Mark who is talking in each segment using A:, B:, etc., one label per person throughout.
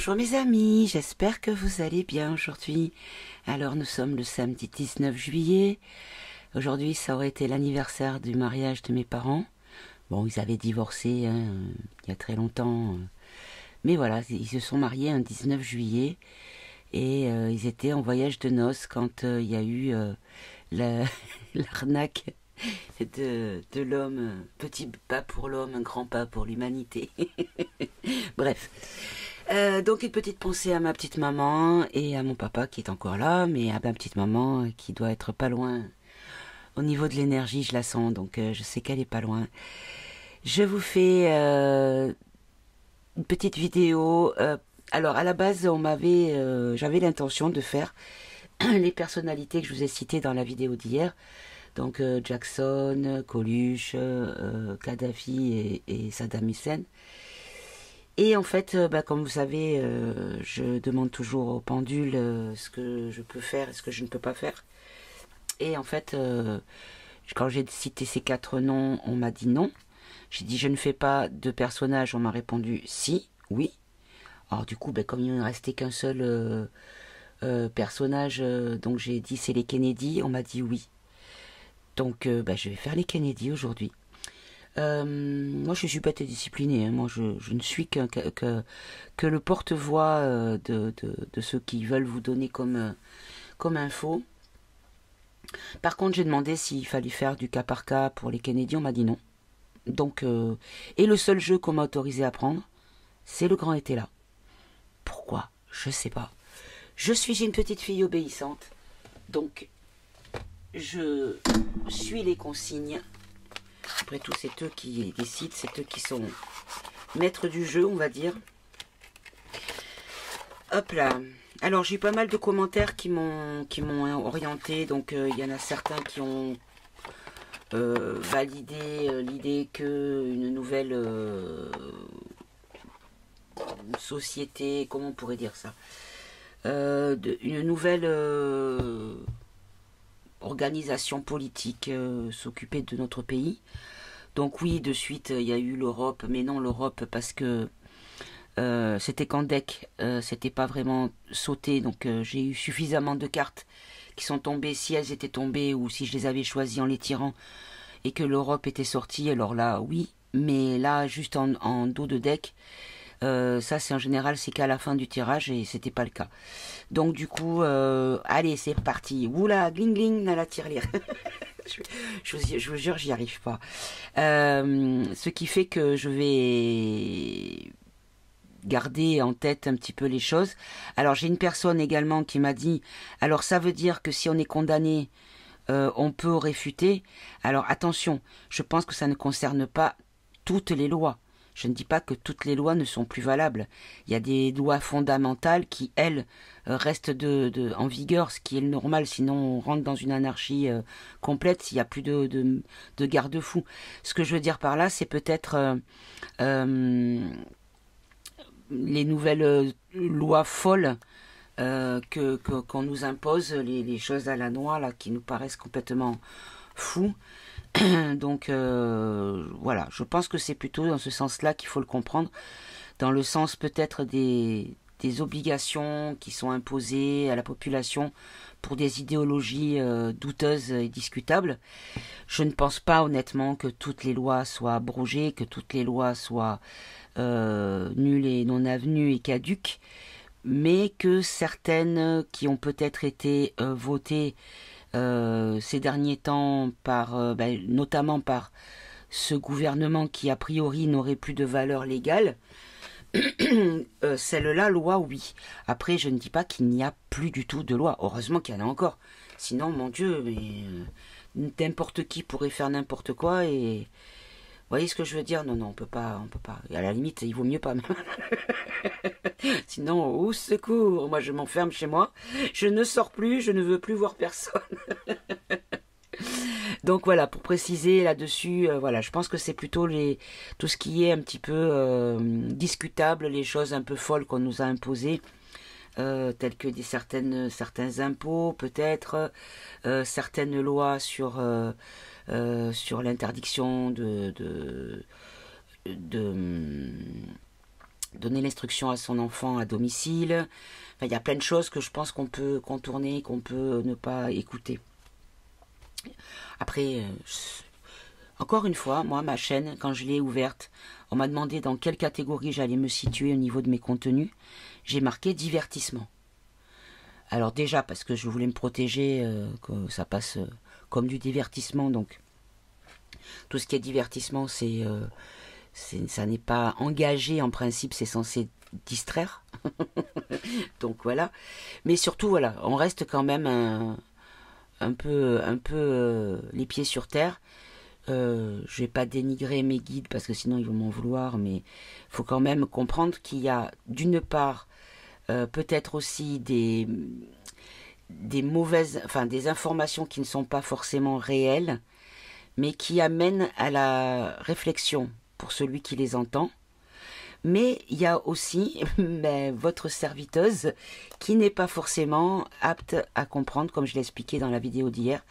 A: Bonjour mes amis, j'espère que vous allez bien aujourd'hui. Alors nous sommes le samedi 19 juillet. Aujourd'hui ça aurait été l'anniversaire du mariage de mes parents. Bon, ils avaient divorcé il y a très longtemps. Mais voilà, ils se sont mariés un 19 juillet. Et ils étaient en voyage de noces quand il y a eu l'arnaque de l'homme. Petit pas pour l'homme, un grand pas pour l'humanité. Bref. Donc une petite pensée à ma petite maman et à mon papa qui est encore là, mais à ma petite maman qui doit être pas loin. Au niveau de l'énergie, je la sens, donc je sais qu'elle est pas loin. Je vous fais une petite vidéo. Alors à la base, j'avais l'intention de faire les personnalités que je vous ai citées dans la vidéo d'hier. Donc Jackson, Coluche, Kadhafi et Saddam Hussein. Et en fait, comme vous savez, je demande toujours au pendule ce que je peux faire et ce que je ne peux pas faire. Et en fait, quand j'ai cité ces 4 noms, on m'a dit non. J'ai dit je ne fais pas de personnage, on m'a répondu si, oui. Alors du coup, comme il ne restait qu'un seul personnage, donc j'ai dit c'est les Kennedy, on m'a dit oui. Donc je vais faire les Kennedy aujourd'hui. Moi je suis bête et disciplinée, hein. Moi je ne suis que le porte-voix de ceux qui veulent vous donner comme info. Par contre j'ai demandé s'il fallait faire du cas par cas pour les Kennedy, on m'a dit non. Donc et le seul jeu qu'on m'a autorisé à prendre, c'est le grand était là. Pourquoi? Je sais pas. Je suis une petite fille obéissante, donc je suis les consignes. Après tout, c'est eux qui décident, c'est eux qui sont maîtres du jeu, on va dire. Hop là. Alors, j'ai eu pas mal de commentaires qui m'ont orienté. Donc, il y en a certains qui ont validé l'idée qu'une nouvelle société, comment on pourrait dire ça, une nouvelle organisation politique s'occuper de notre pays. Donc oui, de suite, il y a eu l'Europe, mais non l'Europe parce que c'était qu'en deck, c'était pas vraiment sauté, donc j'ai eu suffisamment de cartes qui sont tombées, si elles étaient tombées ou si je les avais choisies en les tirant et que l'Europe était sortie, alors là oui, mais là juste en dos de deck, ça c'est en général c'est qu'à la fin du tirage et c'était pas le cas. Donc du coup, allez c'est parti. Oula, gling gling à la tirelire. je vous jure, j'y arrive pas. Ce qui fait que je vais garder en tête un petit peu les choses. Alors j'ai une personne également qui m'a dit, alors ça veut dire que si on est condamné, on peut réfuter. Alors attention, je pense que ça ne concerne pas toutes les lois. Je ne dis pas que toutes les lois ne sont plus valables. Il y a des lois fondamentales qui, elles, restent en vigueur, ce qui est le normal, sinon on rentre dans une anarchie complète s'il n'y a plus de garde-fous. Ce que je veux dire par là, c'est peut-être les nouvelles lois folles qu'on nous impose, les choses à la noix, là, qui nous paraissent complètement fous. Donc voilà, je pense que c'est plutôt dans ce sens-là qu'il faut le comprendre, dans le sens peut-être des obligations qui sont imposées à la population pour des idéologies douteuses et discutables. Je ne pense pas honnêtement que toutes les lois soient abrogées, que toutes les lois soient nulles et non avenues et caduques, mais que certaines qui ont peut-être été votées ces derniers temps notamment par ce gouvernement qui a priori n'aurait plus de valeur légale, celle-là, loi, oui. Après, je ne dis pas qu'il n'y a plus du tout de loi. Heureusement qu'il y en a encore. Sinon, mon Dieu, mais n'importe qui pourrait faire n'importe quoi et... Vous voyez ce que je veux dire? Non, non, on peut pas. Et à la limite, il vaut mieux pas. Sinon, au secours, moi je m'enferme chez moi. Je ne sors plus, je ne veux plus voir personne. Donc voilà, pour préciser là-dessus, voilà, je pense que c'est plutôt tout ce qui est un petit peu discutable, les choses un peu folles qu'on nous a imposées, telles que certains impôts, peut-être, certaines lois sur l'interdiction de donner l'instruction à son enfant à domicile. Enfin, il y a plein de choses que je pense qu'on peut contourner, qu'on peut ne pas écouter. Après, encore une fois, moi, ma chaîne, quand je l'ai ouverte, on m'a demandé dans quelle catégorie j'allais me situer au niveau de mes contenus. J'ai marqué divertissement. Alors déjà, parce que je voulais me protéger, que ça passe comme du divertissement, donc tout ce qui est divertissement, ça n'est pas engagé en principe, c'est censé distraire. Donc voilà. Mais surtout, voilà, on reste quand même un peu les pieds sur terre. Je vais pas dénigrer mes guides parce que sinon ils vont m'en vouloir, mais il faut quand même comprendre qu'il y a d'une part peut-être aussi des mauvaises, enfin des informations qui ne sont pas forcément réelles, mais qui amènent à la réflexion pour celui qui les entend. Mais il y a aussi votre serviteuse qui n'est pas forcément apte à comprendre, comme je l'ai expliqué dans la vidéo d'hier,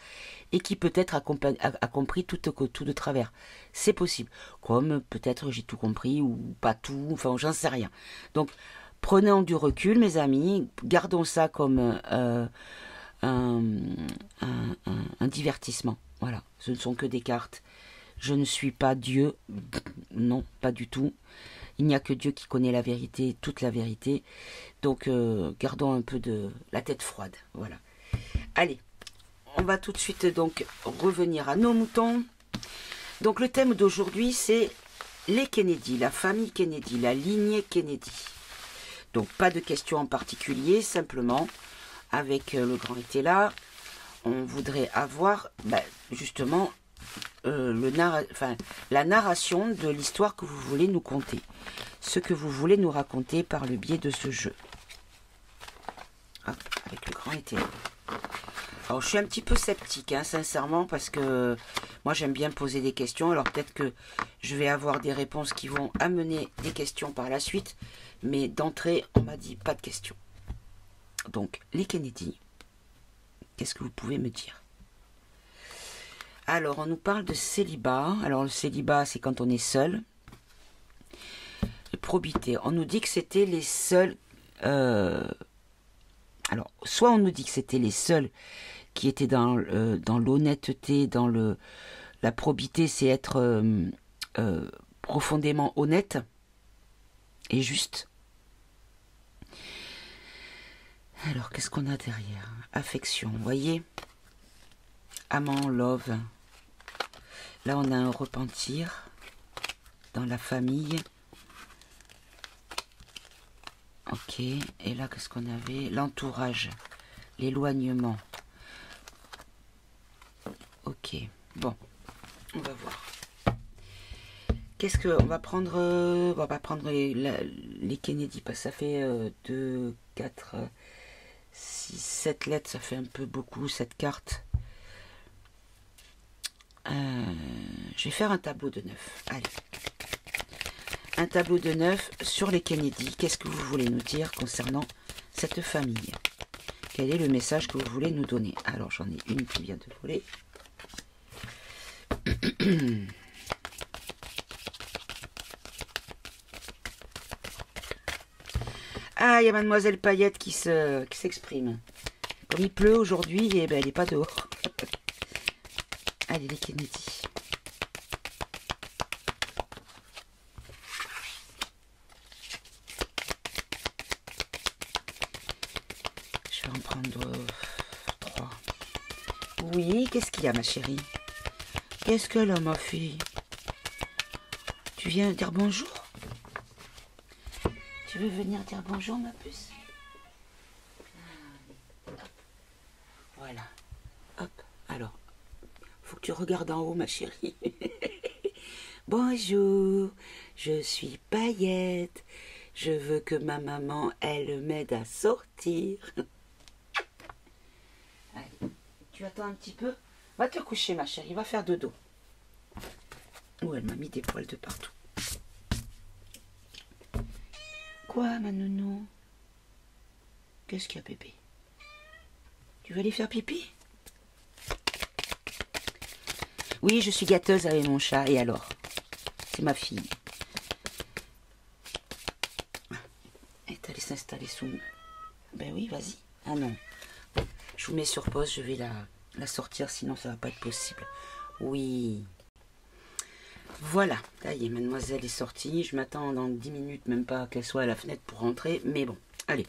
A: et qui peut-être a compris tout de travers. C'est possible. Comme peut-être j'ai tout compris ou pas tout, enfin j'en sais rien. Donc prenons du recul, mes amis, gardons ça comme un divertissement. Voilà, ce ne sont que des cartes. Je ne suis pas Dieu, non, pas du tout. Il n'y a que Dieu qui connaît la vérité, toute la vérité. Donc, gardons un peu de la tête froide. Voilà. Allez, on va tout de suite donc revenir à nos moutons. Donc, le thème d'aujourd'hui, c'est les Kennedy, la famille Kennedy, la lignée Kennedy. Donc, pas de questions en particulier, simplement, avec le grand était là, on voudrait avoir, justement, la narration de l'histoire que vous voulez nous conter. Ce que vous voulez nous raconter par le biais de ce jeu. Hop, avec le grand était là. Alors, je suis un petit peu sceptique, hein, sincèrement, parce que moi, j'aime bien poser des questions. Alors, peut-être que je vais avoir des réponses qui vont amener des questions par la suite. Mais d'entrée, on m'a dit pas de questions. Donc, les Kennedy, qu'est-ce que vous pouvez me dire? Alors, on nous parle de célibat. Alors, le célibat, c'est quand on est seul. Probité. On nous dit que c'était les seuls... Alors, soit on nous dit que c'était les seuls qui étaient dans l'honnêteté, dans la probité, c'est être profondément honnête et juste. Alors, qu'est-ce qu'on a derrière? Affection, vous voyez? Amant, love. Là, on a un repentir dans la famille. Ok, et là, qu'est-ce qu'on avait? L'entourage, l'éloignement. Ok, bon, on va voir. Qu'est-ce que... On va prendre... on va prendre les Kennedy, parce que ça fait 2, 4, 6, 7 lettres, ça fait un peu beaucoup, cette carte. Je vais faire un tableau de 9. Allez. Un tableau de 9 sur les Kennedy. Qu'est-ce que vous voulez nous dire concernant cette famille? Quel est le message que vous voulez nous donner? Alors, j'en ai une qui vient de voler. Ah, il y a Mademoiselle Paillette qui s'exprime. Comme il pleut aujourd'hui, eh ben, elle n'est pas dehors. Allez, les Kennedy. Je vais en prendre 3. Oui, qu'est-ce qu'il y a, ma chérie? Qu'est-ce qu'elle a, ma fille? Tu viens dire bonjour? Tu veux venir dire bonjour, ma puce? Voilà. Hop, alors. Faut que tu regardes en haut, ma chérie. Bonjour, je suis Paillette. Je veux que ma maman, elle m'aide à sortir. Allez, tu attends un petit peu. Va te coucher, ma chérie, va faire dodo. Oh, elle m'a mis des poils de partout. Quoi, ma nounou? Qu'est-ce qu'il y a, bébé? Tu veux aller faire pipi? Oui, je suis gâteuse avec mon chat, et alors? C'est ma fille. s'installer sous... Ben oui, vas-y. Ah non. Bon, je vous mets sur pause, je vais la sortir, sinon ça va pas être possible. Oui. Voilà, ça y est, mademoiselle est sortie. Je m'attends dans 10 minutes, même pas qu'elle soit à la fenêtre pour rentrer. Mais bon, allez,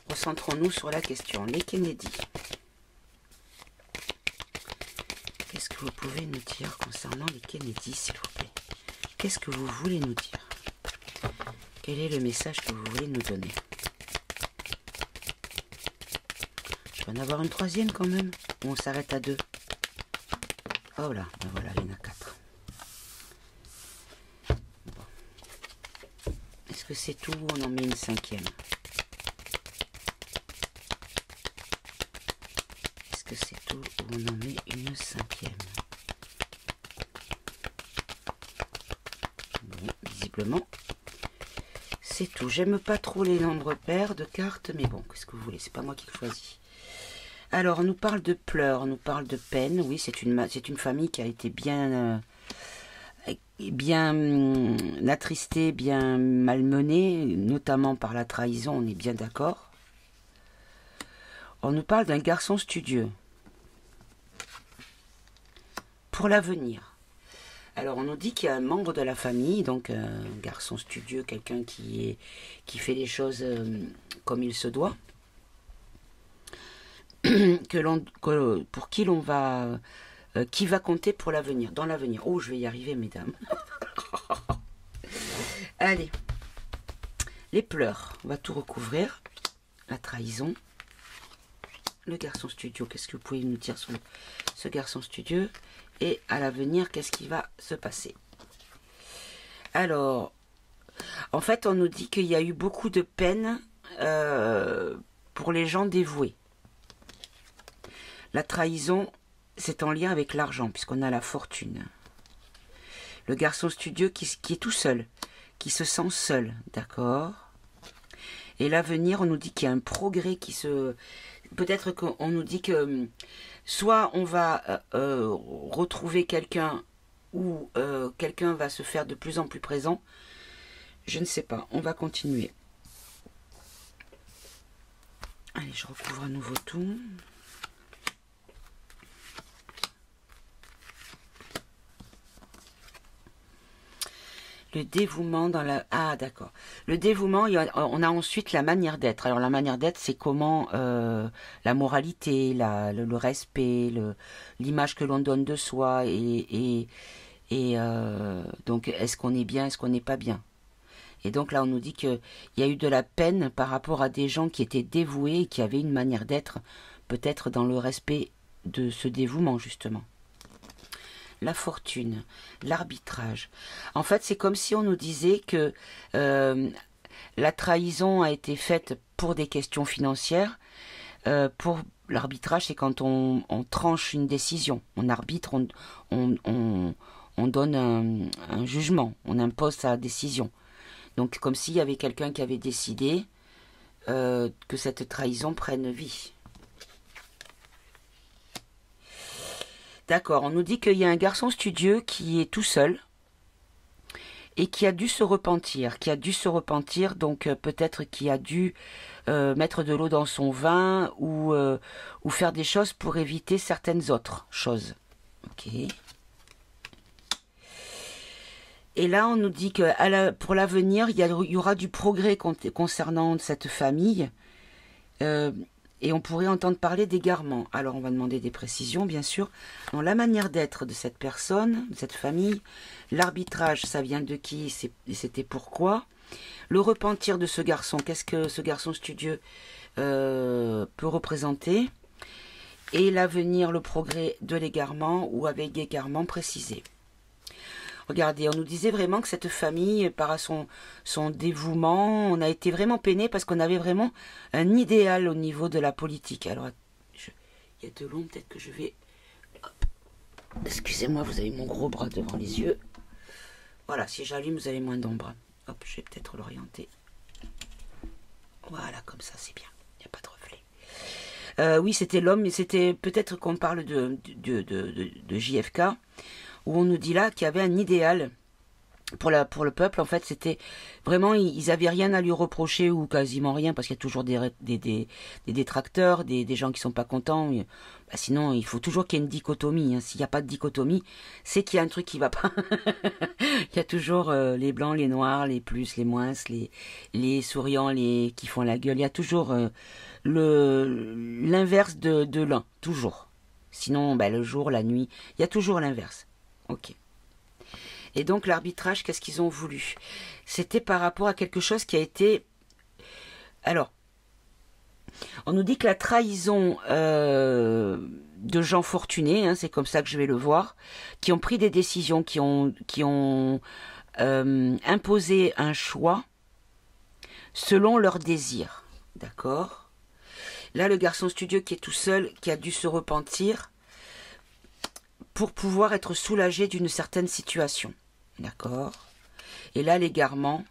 A: recentrons-nous sur la question. Les Kennedy. Qu'est-ce que vous pouvez nous dire concernant les Kennedy, s'il vous plaît? Qu'est-ce que vous voulez nous dire? Quel est le message que vous voulez nous donner? Je vais en avoir une troisième quand même. Ou on s'arrête à 2? Oh là, ben voilà, il y en a 4. Bon. Est-ce que c'est tout ou on en met une 5e? Est-ce que c'est tout ou on en met une 5e? Bon, visiblement, c'est tout. J'aime pas trop les nombres pairs de cartes, mais bon, qu'est-ce que vous voulez? C'est pas moi qui le choisis. Alors, on nous parle de pleurs, on nous parle de peine. Oui, c'est une famille qui a été bien attristée, bien malmenée, notamment par la trahison, on est bien d'accord. On nous parle d'un garçon studieux. Pour l'avenir. Alors, on nous dit qu'il y a un membre de la famille, donc un garçon studieux, quelqu'un qui fait les choses comme il se doit. Pour qui l'on va qui va compter pour l'avenir, dans l'avenir. Oh, je vais y arriver, mesdames. Allez, les pleurs, on va tout recouvrir. La trahison, le garçon studieux, qu'est-ce que vous pouvez nous dire sur ce garçon studieux? Et à l'avenir, qu'est-ce qui va se passer? Alors, en fait, on nous dit qu'il y a eu beaucoup de peine pour les gens dévoués. La trahison, c'est en lien avec l'argent, puisqu'on a la fortune. Le garçon studieux qui est tout seul, qui se sent seul, d'accord? Et l'avenir, on nous dit qu'il y a un progrès qui se... Peut-être qu'on nous dit que soit on va retrouver quelqu'un, ou quelqu'un va se faire de plus en plus présent. Je ne sais pas, on va continuer. Allez, je recouvre à nouveau tout. Le dévouement dans la... Ah, d'accord. Le dévouement, on a ensuite la manière d'être. Alors, la manière d'être, c'est comment la moralité, le respect, l'image que l'on donne de soi. Donc, est-ce qu'on est bien, est-ce qu'on n'est pas bien? Et donc, là, on nous dit qu'il y a eu de la peine par rapport à des gens qui étaient dévoués et qui avaient une manière d'être, peut-être dans le respect de ce dévouement, justement. La fortune, l'arbitrage. En fait, c'est comme si on nous disait que la trahison a été faite pour des questions financières. Pour l'arbitrage, c'est quand on tranche une décision. On arbitre, on donne un jugement, on impose sa décision. Donc, comme s'il y avait quelqu'un qui avait décidé que cette trahison prenne vie. D'accord, on nous dit qu'il y a un garçon studieux qui est tout seul et qui a dû se repentir, donc peut-être qui a dû mettre de l'eau dans son vin ou faire des choses pour éviter certaines autres choses. Ok. Et là, on nous dit que pour l'avenir, il y aura du progrès concernant cette famille. Et on pourrait entendre parler d'égarement. Alors, on va demander des précisions, bien sûr. Dans la manière d'être de cette personne, de cette famille, l'arbitrage, ça vient de qui? C'était pourquoi? Le repentir de ce garçon, qu'est-ce que ce garçon studieux peut représenter? Et l'avenir, le progrès de l'égarement, ou avec égarement précisé. Regardez, on nous disait vraiment que cette famille, par son dévouement, on a été vraiment peiné parce qu'on avait vraiment un idéal au niveau de la politique. Alors, il y a de l'ombre, peut-être que je vais... Excusez-moi, vous avez mon gros bras devant les yeux. Voilà, si j'allume, vous avez moins d'ombre. Hop, je vais peut-être l'orienter. Voilà, comme ça, c'est bien. Il n'y a pas de reflet. Oui, c'était l'homme, mais c'était peut-être qu'on parle de JFK, où on nous dit là qu'il y avait un idéal pour le peuple, en fait, c'était vraiment, ils avaient rien à lui reprocher ou quasiment rien, parce qu'il y a toujours des détracteurs, des gens qui sont pas contents. Bah, sinon, il faut toujours qu'il y ait une dichotomie. Hein. S'il n'y a pas de dichotomie, c'est qu'il y a un truc qui va pas. Il y a toujours les blancs, les noirs, les plus, les moins, les souriants, les qui font la gueule. Il y a toujours l'inverse de l'un, toujours. Sinon, bah, le jour, la nuit, il y a toujours l'inverse. Ok. Et donc l'arbitrage, qu'est-ce qu'ils ont voulu? C'était par rapport à quelque chose qui a été... Alors, on nous dit que la trahison de gens fortunés, hein, c'est comme ça que je vais le voir, qui ont pris des décisions, qui ont imposé un choix selon leurs désirs. D'accord? Là, le garçon studieux qui est tout seul, qui a dû se repentir pour pouvoir être soulagé d'une certaine situation. D'accord? Et là, l'égarement.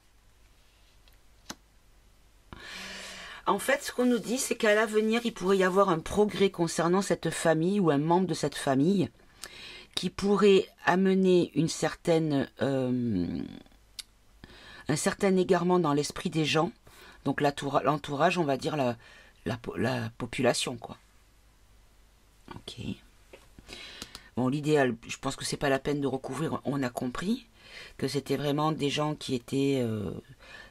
A: En fait, ce qu'on nous dit, c'est qu'à l'avenir, il pourrait y avoir un progrès concernant cette famille ou un membre de cette famille qui pourrait amener une certaine, un certain égarement dans l'esprit des gens. Donc l'entourage, on va dire la population, quoi. Ok. Bon, l'idéal, je pense que c'est pas la peine de recouvrir, on a compris que c'était vraiment des gens qui étaient...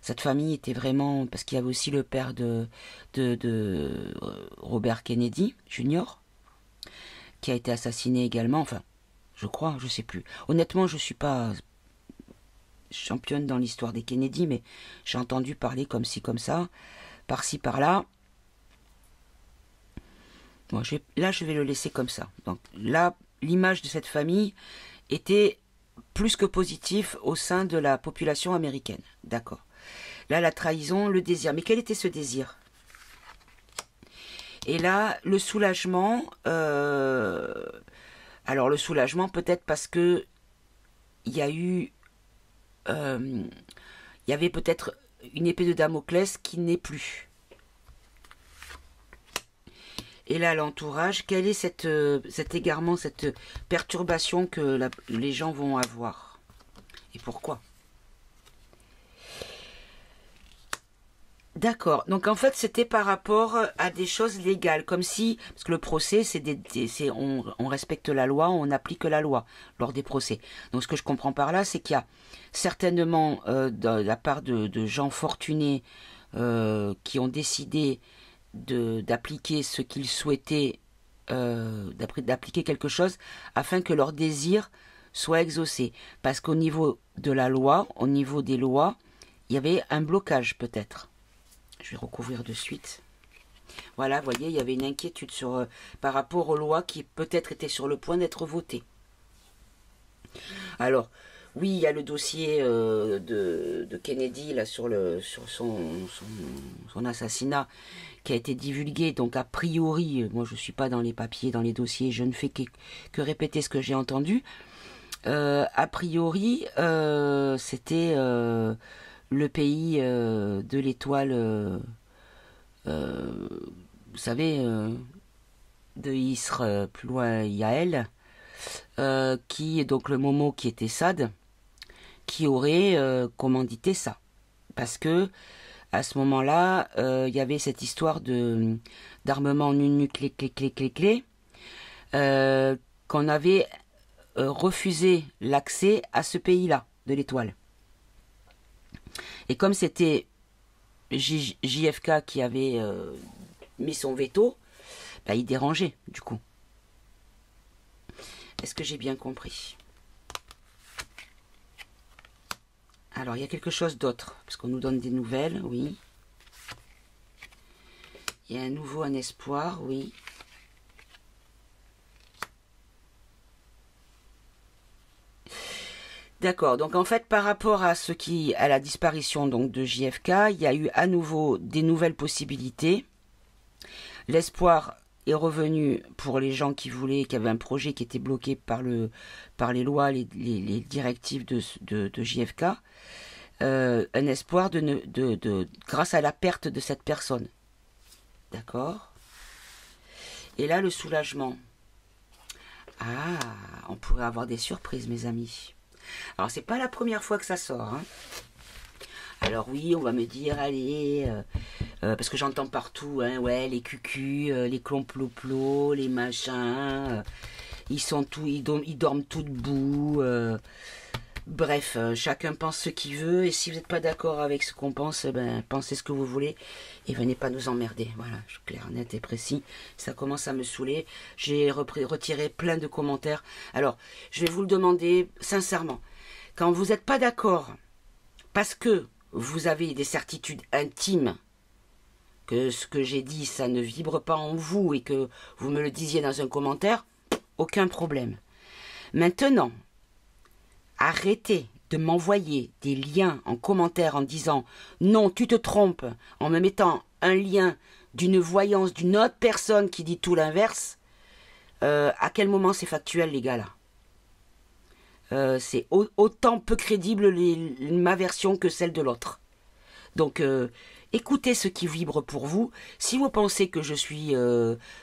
A: cette famille était vraiment... Parce qu'il y avait aussi le père de Robert Kennedy Jr., qui a été assassiné également, enfin, je crois, je sais plus. Honnêtement, je suis pas championne dans l'histoire des Kennedy, mais j'ai entendu parler comme ci, comme ça, par-ci, par-là. Bon, là, je vais le laisser comme ça. Donc là, l'image de cette famille était plus que positive au sein de la population américaine. D'accord. Là, la trahison, le désir. Mais quel était ce désir? Et là, le soulagement... alors, le soulagement, peut-être parce que il y a eu... il y avait peut-être une épée de Damoclès qui n'est plus. Et là, l'entourage, quel est cet égarement, cette perturbation que les gens vont avoir? Et pourquoi? D'accord. Donc en fait, c'était par rapport à des choses légales, comme si, parce que le procès, on respecte la loi, on applique la loi lors des procès. Donc ce que je comprends par là, c'est qu'il y a certainement de la part de gens fortunés qui ont décidé d'appliquer ce qu'ils souhaitaient, d'appliquer quelque chose afin que leur désir soit exaucé. Parce qu'au niveau de la loi, au niveau des lois, il y avait un blocage peut-être. Je vais recouvrir de suite. Voilà, vous voyez, il y avait une inquiétude par rapport aux lois qui peut-être étaient sur le point d'être votées. Alors, oui, il y a le dossier de Kennedy là, sur son assassinat qui a été divulgué. Donc, a priori, moi je ne suis pas dans les papiers, dans les dossiers, je ne fais que répéter ce que j'ai entendu. A priori, c'était... le pays de l'étoile, vous savez, de Isr, plus loin Yael, qui est donc le Momo qui était Sad, qui aurait commandité ça. Parce que à ce moment-là, il y avait cette histoire d'armement nucléaire qu'on avait refusé l'accès à ce pays-là, de l'étoile. Et comme c'était JFK qui avait mis son veto, bah, il dérangeait, du coup. Est-ce que j'ai bien compris? Alors, il y a quelque chose d'autre, parce qu'on nous donne des nouvelles, oui. Il y a un espoir, oui. D'accord, donc en fait par rapport à la disparition donc de JFK, il y a eu à nouveau des nouvelles possibilités. L'espoir est revenu pour les gens qui avaient un projet qui était bloqué par les lois, les directives de JFK. Un espoir grâce à la perte de cette personne. D'accord. Et là le soulagement. Ah, on pourrait avoir des surprises, mes amis. Alors, c'est pas la première fois que ça sort, hein. Alors oui, on va me dire, allez, parce que j'entends partout, hein, ouais, les cucus, les clomploplos, les machins, ils sont tout, ils dorment tout debout. Bref, chacun pense ce qu'il veut, et si vous n'êtes pas d'accord avec ce qu'on pense, ben, pensez ce que vous voulez, et venez pas nous emmerder. Voilà, je suis clair, net et précis. Ça commence à me saouler. J'ai retiré plein de commentaires. Alors, je vais vous le demander sincèrement. Quand vous n'êtes pas d'accord, parce que vous avez des certitudes intimes, que ce que j'ai dit, ça ne vibre pas en vous, et que vous me le disiez dans un commentaire, aucun problème. Maintenant, arrêtez de m'envoyer des liens en commentaire en disant « Non, tu te trompes », en me mettant un lien d'une voyance d'une autre personne qui dit tout l'inverse. À quel moment c'est factuel, les gars, là? C'est autant peu crédible ma version que celle de l'autre. Donc, écoutez ce qui vibre pour vous. Si vous pensez que je suis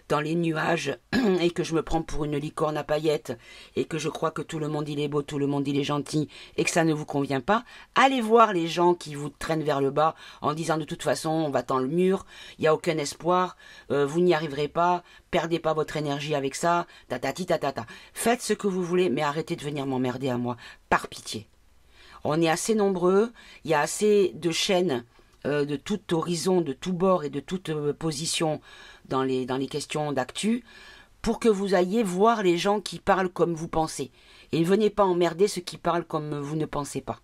A: dans les nuages et que je me prends pour une licorne à paillettes et que je crois que tout le monde il est beau, tout le monde il est gentil et que ça ne vous convient pas, allez voir les gens qui vous traînent vers le bas en disant de toute façon on va dans le mur, il n'y a aucun espoir, vous n'y arriverez pas, perdez pas votre énergie avec ça, tatati tatata. Faites ce que vous voulez, mais arrêtez de venir m'emmerder à moi, par pitié. On est assez nombreux, il y a assez de chaînes de tout horizon, de tout bord et de toute position dans les questions d'actu, pour que vous ayez voir les gens qui parlent comme vous pensez. Et ne venez pas emmerder ceux qui parlent comme vous ne pensez pas.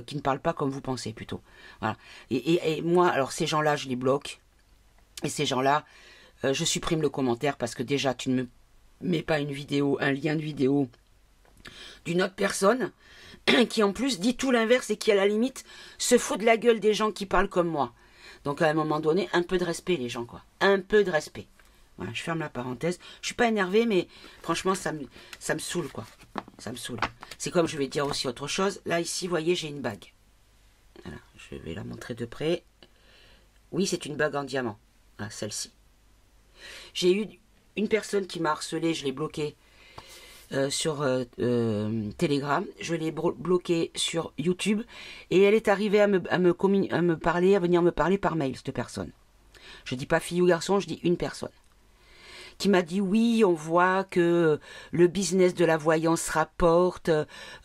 A: Qui ne parlent pas comme vous pensez, plutôt. Voilà. Et moi, alors ces gens-là, je les bloque. Et ces gens-là, je supprime le commentaire parce que déjà, tu ne me mets pas une vidéo, un lien de vidéo d'une autre personne qui en plus dit tout l'inverse et qui à la limite se fout de la gueule des gens qui parlent comme moi. Donc à un moment donné, un peu de respect les gens, quoi. Un peu de respect. Voilà, je ferme la parenthèse. Je suis pas énervée, mais franchement ça me saoule, quoi. Ça me saoule. C'est comme, je vais dire aussi autre chose. Là ici, vous voyez, j'ai une bague. Voilà, je vais la montrer de près. Oui, c'est une bague en diamant. Ah, celle-ci. J'ai eu une personne qui m'a harcelé, je l'ai bloquée sur Telegram, je l'ai bloqué sur YouTube et elle est arrivée à me parler, à venir me parler par mail, cette personne. Je dis pas fille ou garçon, je dis une personne qui m'a dit oui, on voit que le business de la voyance rapporte,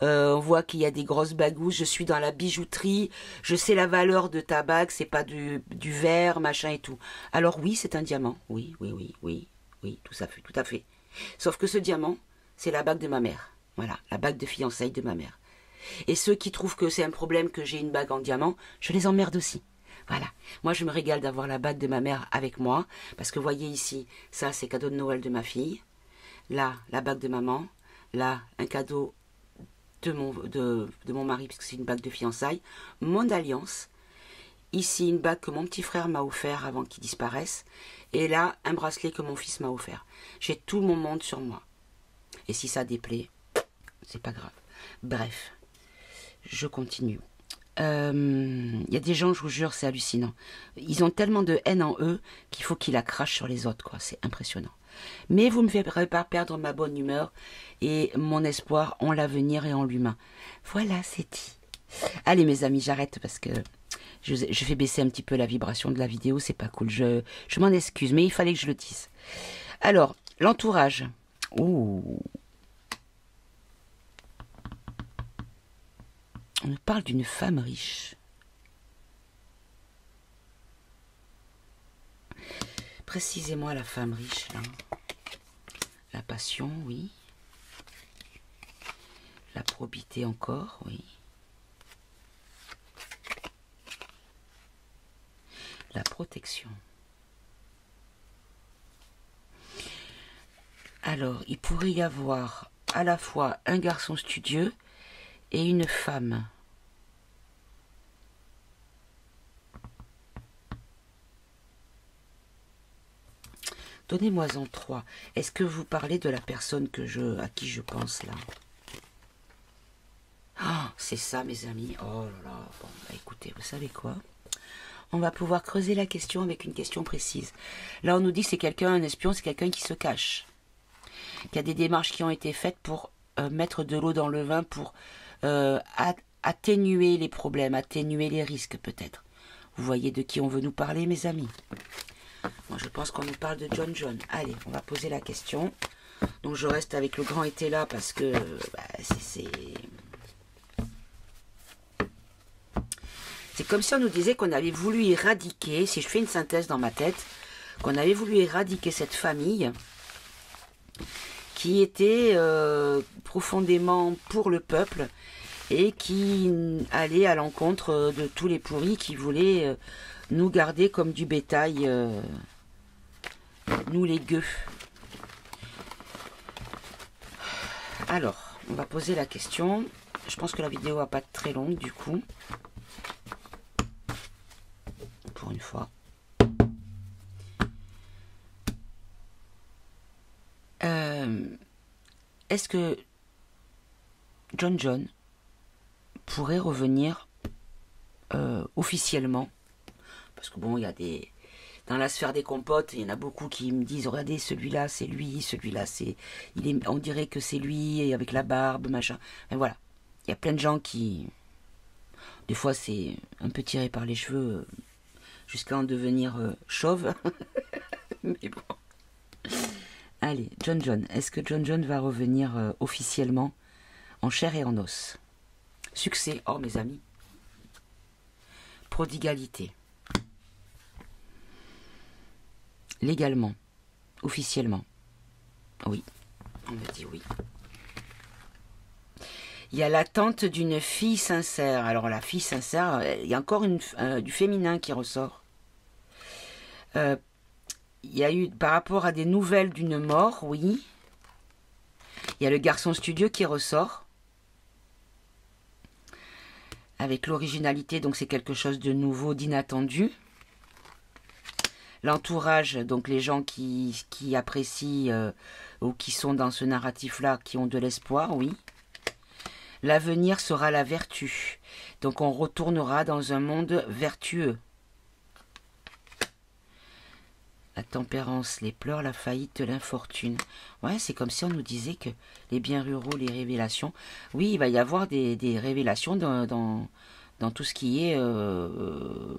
A: on voit qu'il y a des grosses bagouses, je suis dans la bijouterie, je sais la valeur de ta bague, c'est pas du verre, machin et tout. Alors oui, c'est un diamant, oui, tout à fait. Sauf que ce diamant, c'est la bague de ma mère. Voilà, la bague de fiançailles de ma mère. Et ceux qui trouvent que c'est un problème que j'ai une bague en diamant, je les emmerde aussi. Voilà. Moi, je me régale d'avoir la bague de ma mère avec moi. Parce que, voyez ici, ça, c'est cadeau de Noël de ma fille. Là, la bague de maman. Là, un cadeau de mon mari, puisque c'est une bague de fiançailles. Mon alliance. Ici, une bague que mon petit frère m'a offert avant qu'il disparaisse. Et là, un bracelet que mon fils m'a offert. J'ai tout mon monde sur moi. Et si ça déplaît, c'est pas grave. Bref, je continue. Il y a des gens, je vous jure, c'est hallucinant. Ils ont tellement de haine en eux qu'il faut qu'ils la crachent sur les autres, quoi. C'est impressionnant. Mais vous ne me ferez pas perdre ma bonne humeur et mon espoir en l'avenir et en l'humain. Voilà, c'est dit. Allez, mes amis, j'arrête parce que je fais baisser un petit peu la vibration de la vidéo. C'est pas cool. Je m'en excuse, mais il fallait que je le dise. Alors, l'entourage. Ouh. On me parle d'une femme riche. Précisez-moi la femme riche, là. La passion, oui. La probité encore, oui. La protection. Alors, il pourrait y avoir à la fois un garçon studieux et une femme. Donnez-moi en 3. Est-ce que vous parlez de la personne à qui je pense là? Ah, c'est ça, mes amis. Oh là là. Bon, bah écoutez, vous savez quoi? On va pouvoir creuser la question avec une question précise. Là, on nous dit que c'est quelqu'un, un espion, c'est quelqu'un qui se cache. Qu'il y a des démarches qui ont été faites pour mettre de l'eau dans le vin, pour atténuer les problèmes, atténuer les risques peut-être. Vous voyez de qui on veut nous parler, mes amis? Moi, je pense qu'on nous parle de John John. Allez, on va poser la question. Donc, je reste avec le grand été là parce que c'est comme si on nous disait qu'on avait voulu éradiquer, si je fais une synthèse dans ma tête, qu'on avait voulu éradiquer cette famille qui était profondément pour le peuple et qui allait à l'encontre de tous les pourris qui voulaient nous garder comme du bétail, nous les gueux. Alors, on va poser la question. Je pense que la vidéo va pas être très longue du coup. Pour une fois. Est-ce que John John pourrait revenir officiellement? Parce que bon, il y a des... Dans la sphère des compotes, il y en a beaucoup qui me disent, regardez, celui-là, c'est lui, celui-là, c'est... On dirait que c'est lui, et avec la barbe, machin. Mais voilà, il y a plein de gens qui... Des fois, c'est un peu tiré par les cheveux, jusqu'à en devenir chauve. Mais bon... Allez, John John. Est-ce que John John va revenir officiellement en chair et en os? Succès. Oh, mes amis. Prodigalité. Légalement. Officiellement. Oui. On me dit oui. Il y a l'attente d'une fille sincère. Alors, la fille sincère, il y a encore du féminin qui ressort. Il y a eu, par rapport à des nouvelles d'une mort, oui. Il y a le garçon studieux qui ressort. Avec l'originalité, donc c'est quelque chose de nouveau, d'inattendu. L'entourage, donc les gens qui apprécient ou qui sont dans ce narratif-là, qui ont de l'espoir, oui. L'avenir sera la vertu. Donc on retournera dans un monde vertueux. La tempérance, les pleurs, la faillite, l'infortune. Ouais, c'est comme si on nous disait que les biens ruraux, les révélations. Oui, il va y avoir des révélations dans tout ce qui est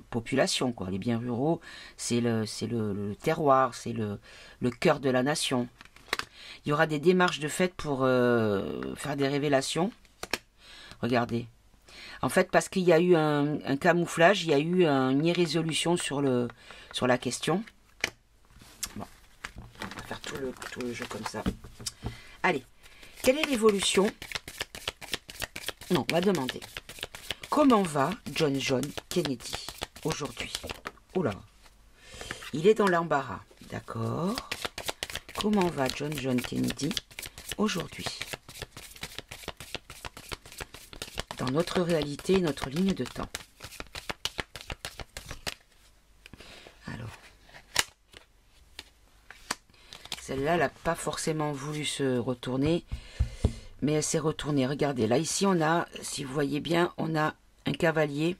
A: population, quoi. Les biens ruraux, c'est le terroir, c'est le cœur de la nation. Il y aura des démarches de fait pour faire des révélations. Regardez. En fait, parce qu'il y a eu un camouflage, il y a eu une irrésolution sur la question. Bon, on va faire tout le jeu comme ça. Allez, quelle est l'évolution? Non, on va demander. Comment va John John Kennedy aujourd'hui? Oula, il est dans l'embarras. D'accord. Comment va John John Kennedy aujourd'hui? Dans notre réalité, notre ligne de temps. Alors, celle-là, elle n'a pas forcément voulu se retourner, mais elle s'est retournée. Regardez, là, ici, on a, si vous voyez bien, on a un cavalier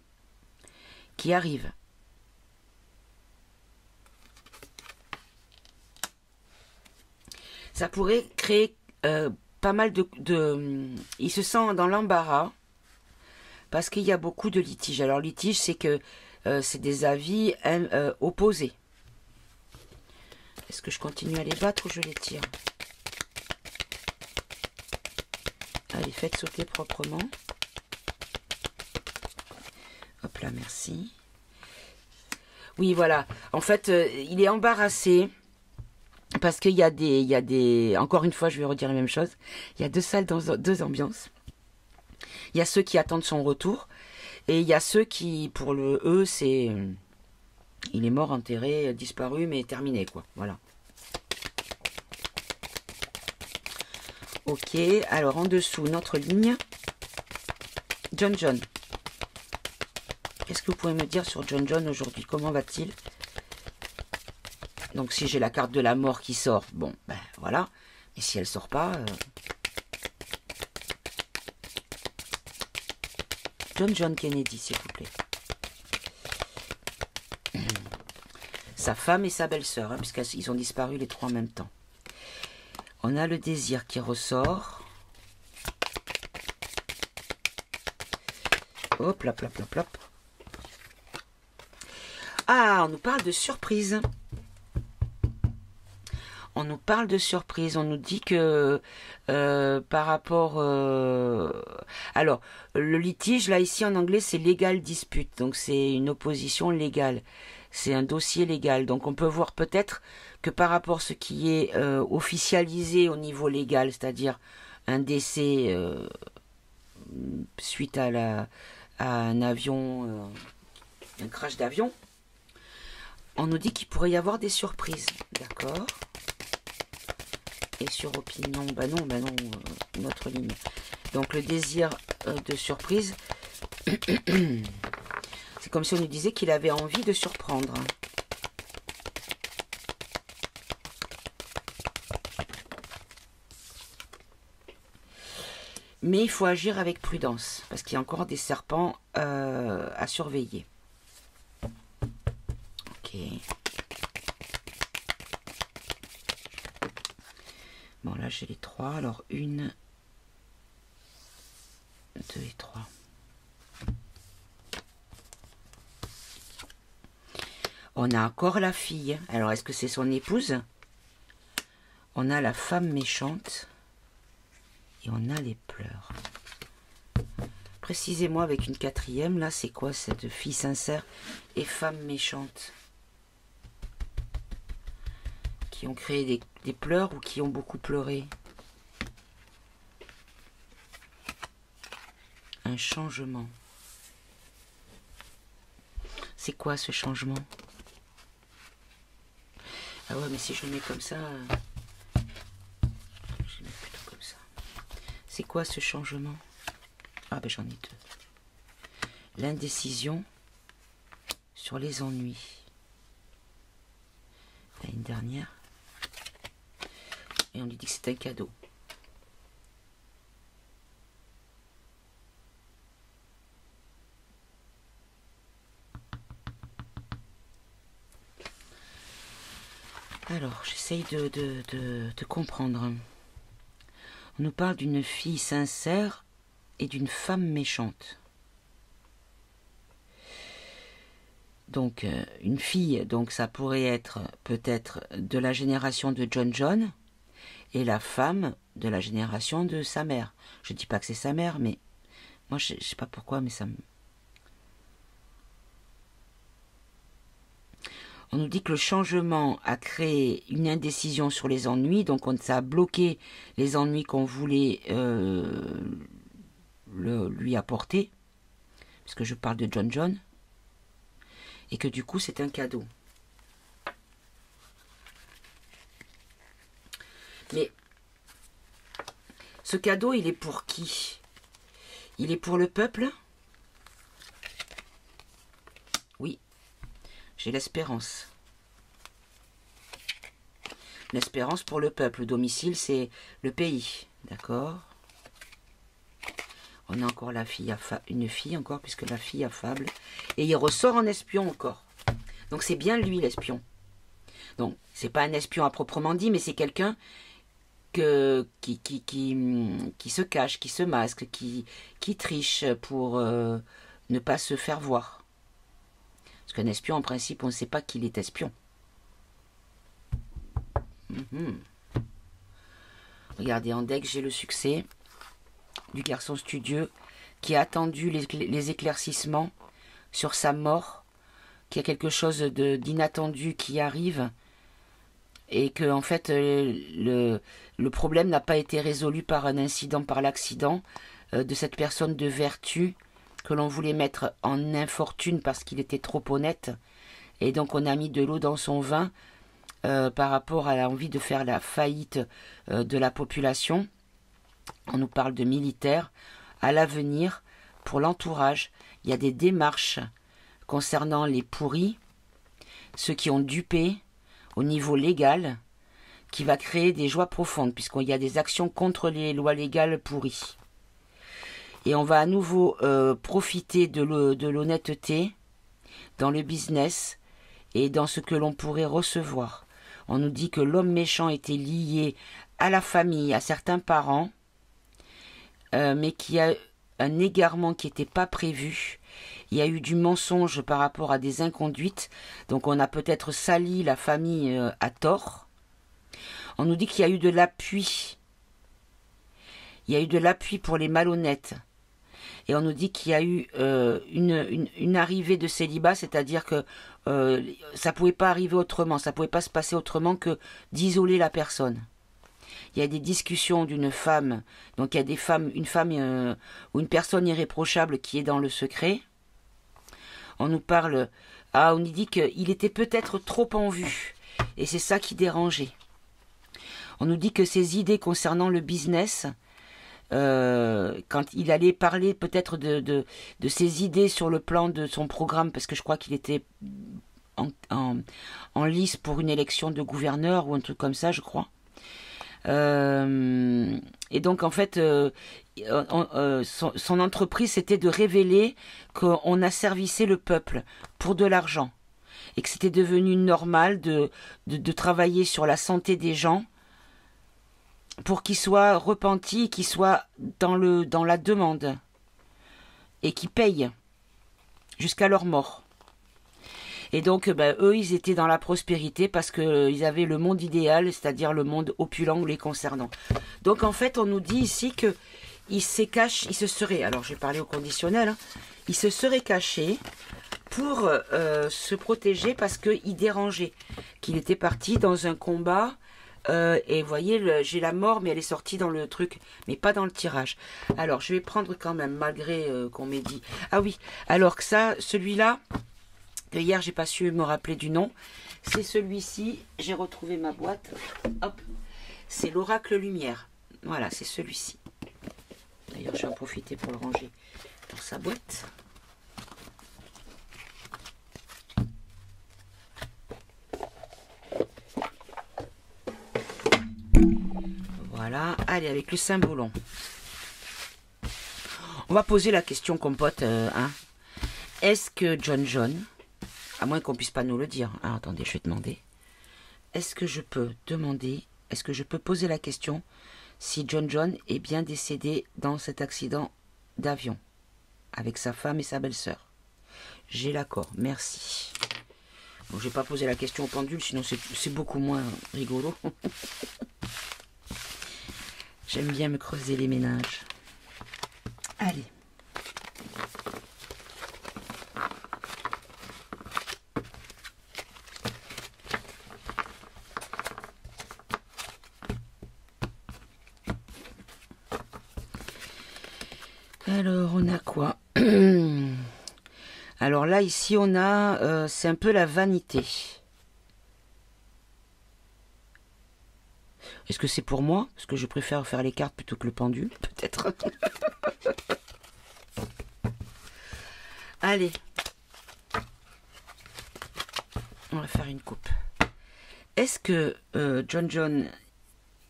A: qui arrive. Ça pourrait créer pas mal il se sent dans l'embarras parce qu'il y a beaucoup de litiges. Alors, litige, c'est que c'est des avis opposés. Est-ce que je continue à les battre ou je les tire? Allez, faites sauter proprement. Hop là, merci. Oui, voilà. En fait, il est embarrassé parce qu'il y a des... Encore une fois, je vais redire la même chose. Il y a deux salles dans deux ambiances. Il y a ceux qui attendent son retour et il y a ceux qui, pour eux, c'est... Il est mort, enterré, disparu, mais terminé, quoi. Voilà. Ok, alors en dessous, notre ligne. John John. Qu'est-ce que vous pouvez me dire sur John John aujourd'hui? Comment va-t-il? Donc si j'ai la carte de la mort qui sort, bon, ben voilà. Et si elle sort pas... John John Kennedy, s'il vous plaît. Sa femme et sa belle-sœur, hein, puisqu'ils ont disparu les trois en même temps. On a le désir qui ressort. Hop, là, plop, plop, plop. Ah, on nous parle de surprise. On nous parle de surprise. On nous dit que par rapport... alors, le litige, là, ici, en anglais, c'est legal dispute. Donc, c'est une opposition légale. C'est un dossier légal. Donc, on peut voir peut-être que par rapport à ce qui est officialisé au niveau légal, c'est-à-dire un décès suite à un avion, un crash d'avion, on nous dit qu'il pourrait y avoir des surprises, d'accord? Et sur opinion, bah non, notre ligne. Donc le désir de surprise, c'est comme si on nous disait qu'il avait envie de surprendre. Mais il faut agir avec prudence, parce qu'il y a encore des serpents à surveiller. Ok. Bon, là, j'ai les 3. Alors, 1, 2 et 3. On a encore la fille. Alors, est-ce que c'est son épouse? On a la femme méchante. Et on a les pleurs. Précisez-moi avec une 4e, là, c'est quoi cette fille sincère et femme méchante? Qui ont créé des pleurs ou qui ont beaucoup pleuré? Un changement. C'est quoi ce changement? Ah ouais, mais si je le mets comme ça... je le mets plutôt comme ça. C'est quoi ce changement? Ah ben j'en ai 2. L'indécision sur les ennuis. Il y a une dernière. Et on lui dit que c'est un cadeau. Alors, j'essaye de comprendre. On nous parle d'une fille sincère et d'une femme méchante. Donc, une fille, donc ça pourrait être peut-être de la génération de John, et la femme de la génération de sa mère. Je ne dis pas que c'est sa mère, mais moi, je ne sais pas pourquoi, mais ça me... On nous dit que le changement a créé une indécision sur les ennuis, donc ça a bloqué les ennuis qu'on voulait lui apporter, puisque je parle de John, et que du coup c'est un cadeau. Mais ce cadeau, il est pour qui? Il est pour le peuple? Oui. J'ai l'espérance. L'espérance pour le peuple. Le domicile, c'est le pays. D'accord? On a encore la fille, une fille encore, puisque la fille affable. Et il ressort en espion encore. Donc c'est bien lui l'espion. Donc c'est pas un espion à proprement dit, mais c'est quelqu'un qui se cache, qui se masque, qui triche pour ne pas se faire voir. Parce qu'un espion, en principe, on ne sait pas qu'il est espion. Regardez, en deck, j'ai le succès du garçon studieux qui a attendu les éclaircissements sur sa mort, qu'il y a quelque chose d'inattendu qui arrive, et que en fait le problème n'a pas été résolu par un incident, par l'accident de cette personne de vertu que l'on voulait mettre en infortune parce qu'il était trop honnête, et donc on a mis de l'eau dans son vin par rapport à l'envie de faire la faillite de la population. On nous parle de militaires. À l'avenir, pour l'entourage, il y a des démarches concernant les pourris, ceux qui ont dupé au niveau légal, qui va créer des joies profondes, puisqu'il y a des actions contre les lois légales pourries. Et on va à nouveau profiter de l'honnêteté dans le business et dans ce que l'on pourrait recevoir. On nous dit que l'homme méchant était lié à la famille, à certains parents, mais qui a un égarement qui n'était pas prévu. Il y a eu du mensonge par rapport à des inconduites. Donc on a peut-être sali la famille à tort. On nous dit qu'il y a eu de l'appui. Il y a eu de l'appui pour les malhonnêtes. Et on nous dit qu'il y a eu une arrivée de célibat, c'est-à-dire que ça ne pouvait pas arriver autrement, ça ne pouvait pas se passer autrement que d'isoler la personne. Il y a des discussions d'une femme, donc il y a une femme ou une personne irréprochable qui est dans le secret. On nous parle, on nous dit qu'il était peut-être trop en vue, et c'est ça qui dérangeait. On nous dit que ses idées concernant le business, quand il allait parler peut-être de ses idées sur le plan de son programme, parce que je crois qu'il était en lice pour une élection de gouverneur ou un truc comme ça, je crois. Et donc en fait son entreprise c'était de révéler qu'on asservissait le peuple pour de l'argent et que c'était devenu normal de travailler sur la santé des gens pour qu'ils soient repentis, qu'ils soient dans la demande et qu'ils payent jusqu'à leur mort. Et donc, eux, ils étaient dans la prospérité parce qu'ils avaient le monde idéal, c'est-à-dire le monde opulent les concernant. Donc, en fait, on nous dit ici qu'il se serait, alors je vais parler au conditionnel, hein, il se serait caché pour se protéger parce qu'il dérangeait, qu'il était parti dans un combat. Et vous voyez, j'ai la mort, mais elle est sortie dans le truc, mais pas dans le tirage. Alors, je vais prendre quand même, malgré qu'on m'ait dit... Ah oui, alors que ça, celui-là... Hier, j'ai pas su me rappeler du nom. C'est celui-ci. J'ai retrouvé ma boîte. Hop. C'est l'Oracle Lumière. Voilà, c'est celui-ci. D'ailleurs, je vais en profiter pour le ranger dans sa boîte. Voilà. Allez, avec le symbolon. On va poser la question compote. Est-ce que John... À moins qu'on puisse pas nous le dire. Ah, attendez, je vais demander. Est-ce que je peux poser la question si John est bien décédé dans cet accident d'avion avec sa femme et sa belle-sœur? J'ai l'accord, merci. Bon, je vais pas poser la question au pendule, sinon c'est beaucoup moins rigolo. J'aime bien me creuser les ménages. Allez. Alors, on a quoi? Alors là, ici, on a... c'est un peu la vanité. Est-ce que c'est pour moi? Parce que je préfère faire les cartes plutôt que le pendule, peut-être. Allez. On va faire une coupe. Est-ce que John,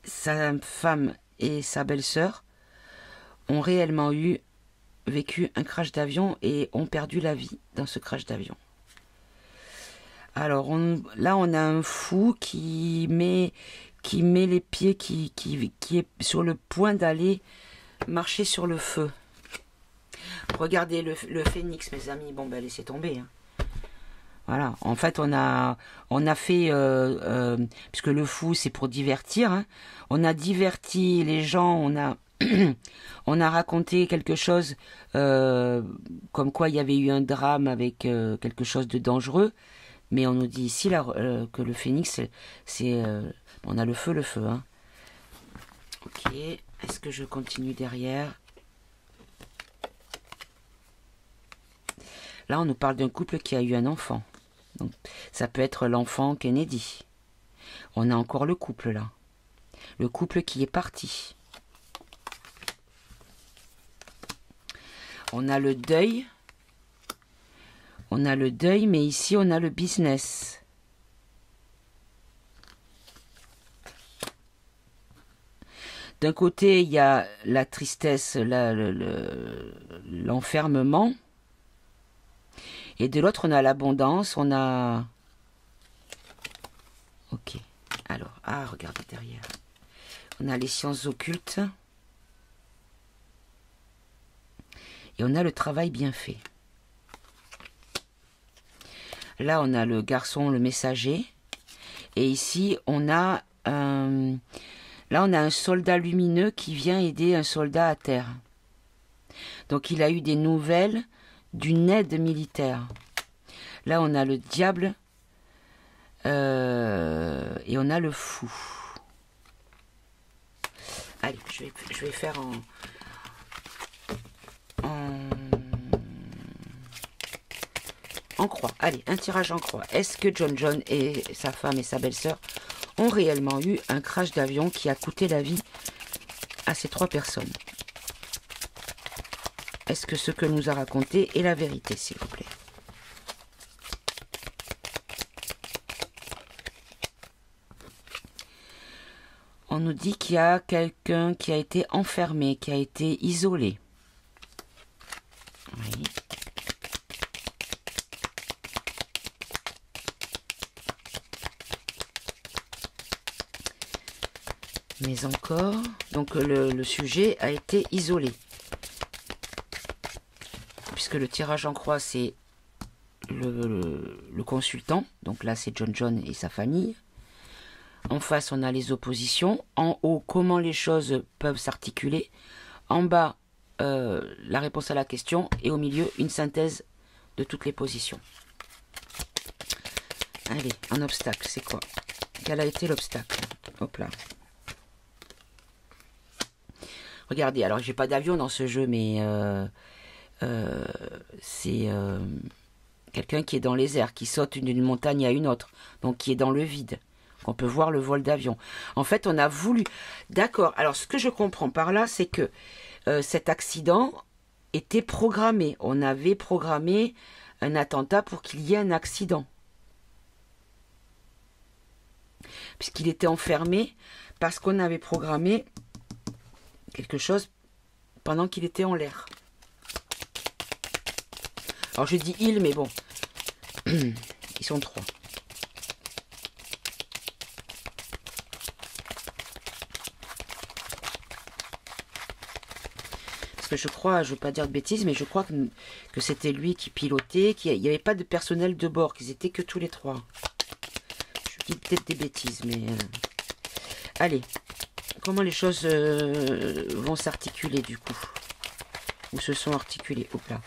A: sa femme et sa belle-sœur ont réellement vécu un crash d'avion et ont perdu la vie dans ce crash d'avion? Alors là on a un fou qui met les pieds, qui est sur le point d'aller marcher sur le feu. Regardez le phénix, mes amis. Bon, ben laissez tomber. Hein. Voilà. En fait, on a fait, puisque le fou c'est pour divertir. Hein, on a diverti les gens. On a raconté quelque chose comme quoi il y avait eu un drame avec quelque chose de dangereux. Mais on nous dit ici là, que le phénix, on a le feu. Hein. Ok, est-ce que je continue derrière? Là, on nous parle d'un couple qui a eu un enfant. Donc, ça peut être l'enfant Kennedy. On a encore le couple là. Le couple qui est parti. On a le deuil. On a le deuil, mais ici, on a le business. D'un côté, il y a la tristesse, l'enfermement. Et de l'autre, on a l'abondance, on a... Ok. Alors, regardez derrière. On a les sciences occultes. Et on a le travail bien fait. Là, on a le garçon, le messager. Et ici, on a là, on a un soldat lumineux qui vient aider un soldat à terre. Donc, il a eu des nouvelles d'une aide militaire. Là, on a le diable et on a le fou. Allez, je vais faire en croix. Allez, un tirage en croix. Est-ce que John et sa femme et sa belle-sœur ont réellement eu un crash d'avion qui a coûté la vie à ces 3 personnes? Est-ce que ce que nous a raconté est la vérité, s'il vous plaît? On nous dit qu'il y a quelqu'un qui a été enfermé, qui a été isolé. Oui. Mais encore, donc le sujet a été isolé. Puisque le tirage en croix, c'est le consultant. Donc là, c'est John et sa famille. En face, on a les oppositions. En haut, comment les choses peuvent s'articuler. En bas, la réponse à la question. Et au milieu, une synthèse de toutes les positions. Allez, un obstacle, c'est quoi? Quel a été l'obstacle? Hop là. Regardez, alors j'ai pas d'avion dans ce jeu, mais c'est quelqu'un qui est dans les airs, qui saute d'une montagne à une autre, donc qui est dans le vide. On peut voir le vol d'avion. En fait, on a voulu... D'accord, alors ce que je comprends par là, c'est que cet accident était programmé. On avait programmé un attentat pour qu'il y ait un accident. Puisqu'il était enfermé, parce qu'on avait programmé quelque chose pendant qu'il était en l'air. Alors je dis il, mais bon, ils sont 3. Parce que je crois, je ne veux pas dire de bêtises, mais je crois que c'était lui qui pilotait, qu'il n'y avait pas de personnel de bord, qu'ils étaient que tous les 3. Je dis peut-être des bêtises, mais... Allez, comment les choses vont s'articuler du coup? Ou se sont articulées? Hop là.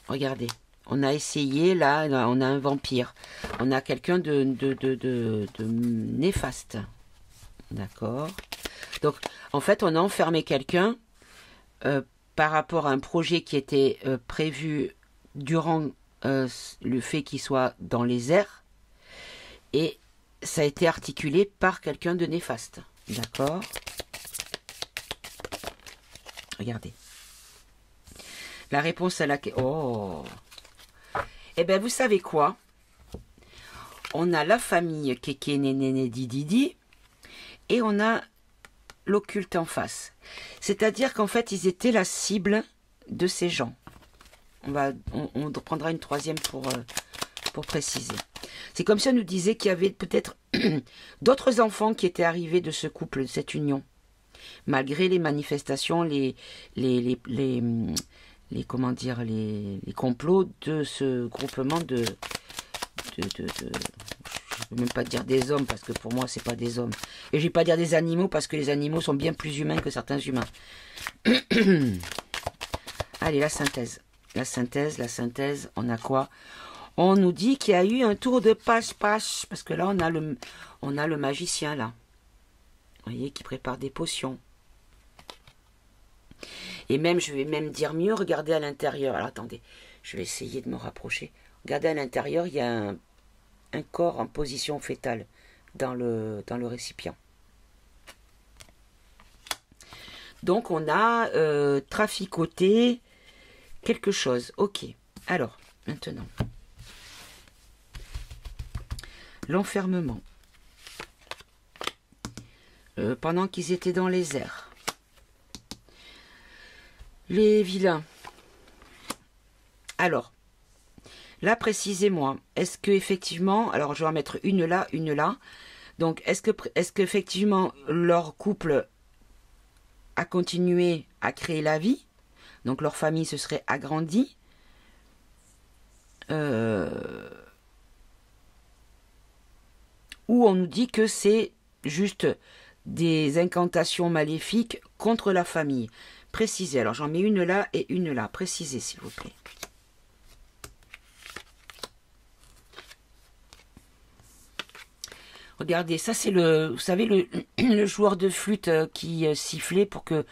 A: Regardez, on a essayé, là, on a un vampire. On a quelqu'un de néfaste. D'accord. Donc, en fait, on a enfermé quelqu'un par rapport à un projet qui était prévu durant le fait qu'il soit dans les airs. Et ça a été articulé par quelqu'un de néfaste. D'accord. Regardez. La réponse à laquelle... Oh. Eh bien, vous savez quoi? On a la famille Keke Nénéné Didi et on a l'occulte en face. C'est-à-dire qu'en fait, ils étaient la cible de ces gens. On prendra une troisième pour préciser. C'est comme si on nous disait qu'il y avait peut-être d'autres enfants qui étaient arrivés de ce couple, de cette union. Malgré les manifestations, les comment dire, les complots de ce groupement de je ne peux même pas dire des hommes, parce que pour moi, c'est pas des hommes. Et je ne vais pas dire des animaux, parce que les animaux sont bien plus humains que certains humains. Allez, la synthèse. La synthèse, on a quoi? On nous dit qu'il y a eu un tour de passe-passe, parce que là, on a le magicien, là. Vous voyez, qui prépare des potions. Et même, je vais même dire mieux, regardez à l'intérieur. Alors, attendez, je vais essayer de me rapprocher. Regardez à l'intérieur, il y a un corps en position fétale dans le récipient. Donc, on a traficoté quelque chose. Ok. Alors, maintenant, l'enfermement. Pendant qu'ils étaient dans les airs. Les vilains. Alors, là, précisez-moi, est-ce que effectivement, alors je vais en mettre une là, une là. Donc, est-ce que effectivement leur couple a continué à créer la vie Donc leur famille se serait agrandie. Ou on nous dit que c'est juste des incantations maléfiques contre la famille. Précisez. Alors j'en mets une là et une là. Précisez s'il vous plaît. Regardez, ça c'est le, vous savez, le joueur de flûte qui sifflait pour que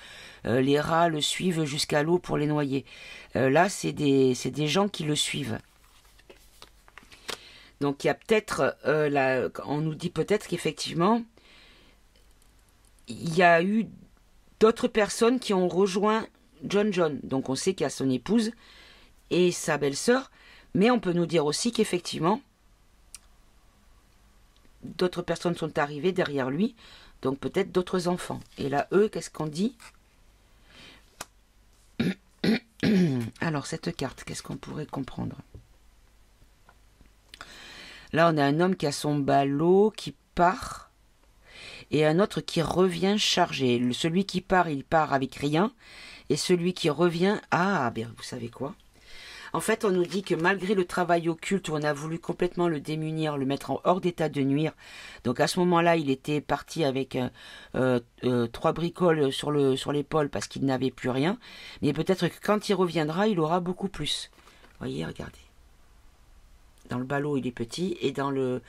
A: les rats le suivent jusqu'à l'eau pour les noyer. Là, c'est des gens qui le suivent. Donc il y a peut-être, on nous dit peut-être qu'effectivement, il y a eu d'autres personnes qui ont rejoint John. Donc on sait qu'il y a son épouse et sa belle-sœur, mais on peut nous dire aussi qu'effectivement, d'autres personnes sont arrivées derrière lui, donc peut-être d'autres enfants. Et là, eux, qu'est-ce qu'on dit? Alors, cette carte, qu'est-ce qu'on pourrait comprendre? Là, on a un homme qui a son ballot, qui part, et un autre qui revient chargé. Celui qui part, il part avec rien, et celui qui revient... Ah, ben, vous savez quoi? En fait, on nous dit que malgré le travail occulte où on a voulu complètement le démunir, le mettre en hors d'état de nuire, donc à ce moment-là, il était parti avec 3 bricoles sur l'épaule parce qu'il n'avait plus rien, mais peut-être que quand il reviendra, il aura beaucoup plus. Voyez, regardez. Dans le ballot, il est petit, et dans le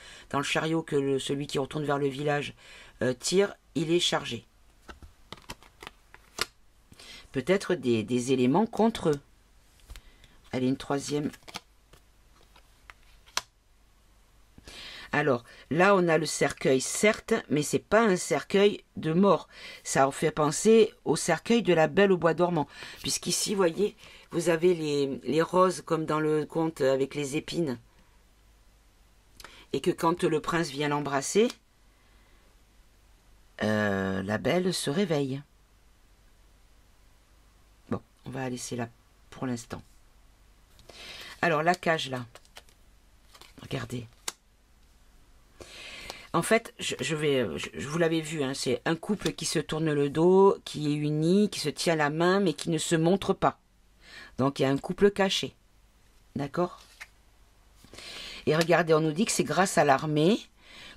A: chariot que celui qui retourne vers le village tire, il est chargé. Peut-être des éléments contre eux. Allez, une troisième. Alors, là, on a le cercueil, certes, mais c'est pas un cercueil de mort. Ça en fait penser au cercueil de la Belle au bois dormant. Puisqu'ici, voyez, vous avez les roses, comme dans le conte avec les épines. Et que quand le prince vient l'embrasser, la Belle se réveille. Bon, on va la laisser là pour l'instant. Alors, la cage, là. Regardez. En fait, je vous l'avais vu, hein, c'est un couple qui se tourne le dos, qui est uni, qui se tient la main, mais qui ne se montre pas. Donc, il y a un couple caché. D'accord? Et regardez, on nous dit que c'est grâce à l'armée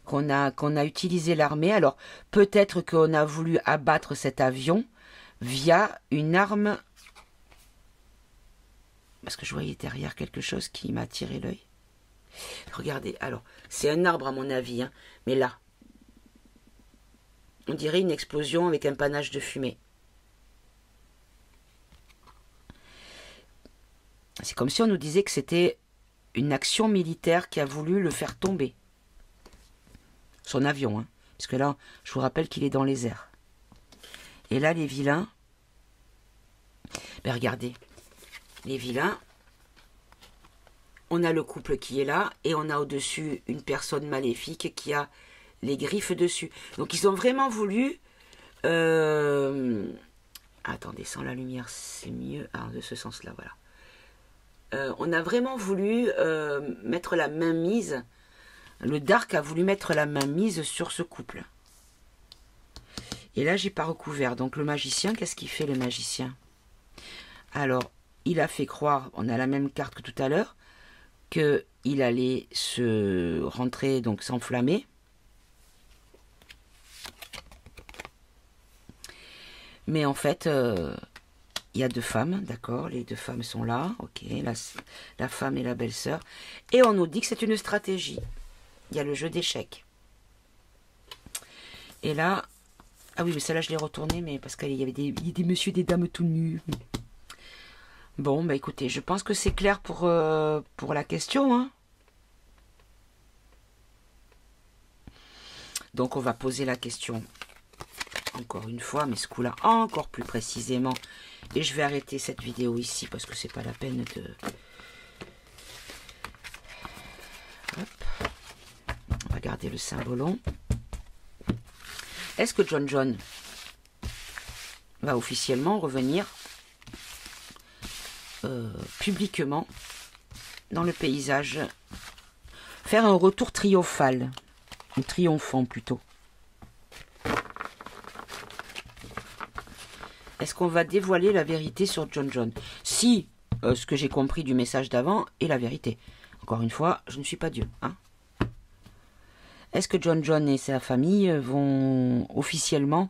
A: qu'on a utilisé l'armée. Alors, peut-être qu'on a voulu abattre cet avion via une arme... Parce que je voyais derrière quelque chose qui m'a attiré l'œil. Regardez, alors, c'est un arbre à mon avis, hein, mais là, on dirait une explosion avec un panache de fumée. C'est comme si on nous disait que c'était une action militaire qui a voulu le faire tomber. Son avion, hein, parce que là, je vous rappelle qu'il est dans les airs. Et là, les vilains, ben regardez, les vilains, on a le couple qui est là, et on a au-dessus une personne maléfique qui a les griffes dessus. Donc ils ont vraiment voulu... Attendez, sans la lumière, c'est mieux. Ah, de ce sens-là, voilà. On a vraiment voulu mettre la main mise. Le Dark a voulu mettre la main mise sur ce couple. Et là, j'ai pas recouvert. Donc le magicien, qu'est-ce qu'il fait le magicien? Alors, il a fait croire, on a la même carte que tout à l'heure, qu'il allait se rentrer, donc s'enflammer. Mais en fait, il y a 2 femmes, d'accord, les 2 femmes sont là, ok, la femme et la belle-sœur. Et on nous dit que c'est une stratégie. Il y a le jeu d'échecs. Et là, ah oui, mais celle-là, je l'ai retournée, mais parce qu'il y avait des messieurs, des dames tout nus. Bon, bah écoutez, je pense que c'est clair pour la question. Hein. Donc on va poser la question encore une fois, mais ce coup-là encore plus précisément. Et je vais arrêter cette vidéo ici parce que c'est pas la peine de... Hop. On va garder le symbolon. Est-ce que John va officiellement revenir publiquement dans le paysage, faire un retour triomphal, ou triomphant plutôt? Est-ce qu'on va dévoiler la vérité sur John John? Si ce que j'ai compris du message d'avant est la vérité. Encore une fois, je ne suis pas Dieu. Hein. Est-ce que John John et sa famille vont officiellement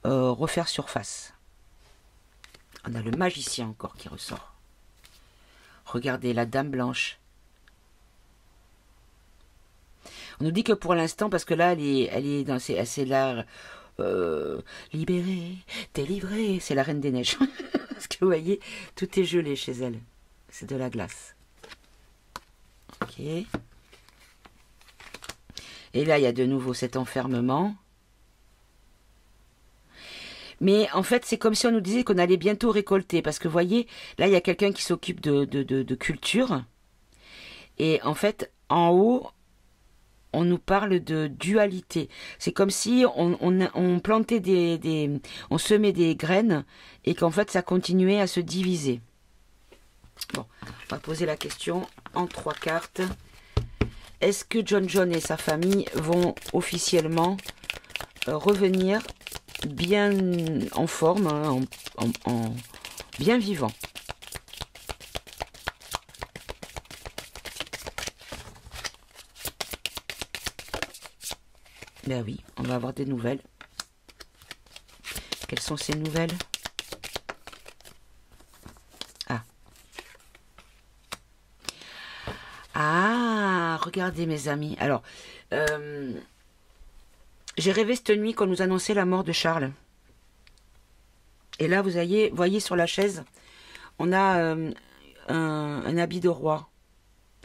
A: refaire surface? On a le magicien encore qui ressort. Regardez, la dame blanche. On nous dit que pour l'instant, parce que là, elle est dans c'est là, libérée, délivrée, c'est la Reine des Neiges. Parce que vous voyez, tout est gelé chez elle. C'est de la glace. Ok. Et là, il y a de nouveau cet enfermement. Mais en fait, c'est comme si on nous disait qu'on allait bientôt récolter. Parce que vous voyez, là, il y a quelqu'un qui s'occupe de culture. Et en fait, en haut, on nous parle de dualité. C'est comme si on plantait on semait des graines et qu'en fait, ça continuait à se diviser. Bon, on va poser la question en 3 cartes. Est-ce que John John et sa famille vont officiellement revenir bien en forme, hein, bien vivant? Ben oui, on va avoir des nouvelles. Quelles sont ces nouvelles? Ah. Ah, regardez mes amis. Alors, j'ai rêvé cette nuit qu'on nous annonçait la mort de Charles. Et là, vous voyez sur la chaise, on a un habit de roi.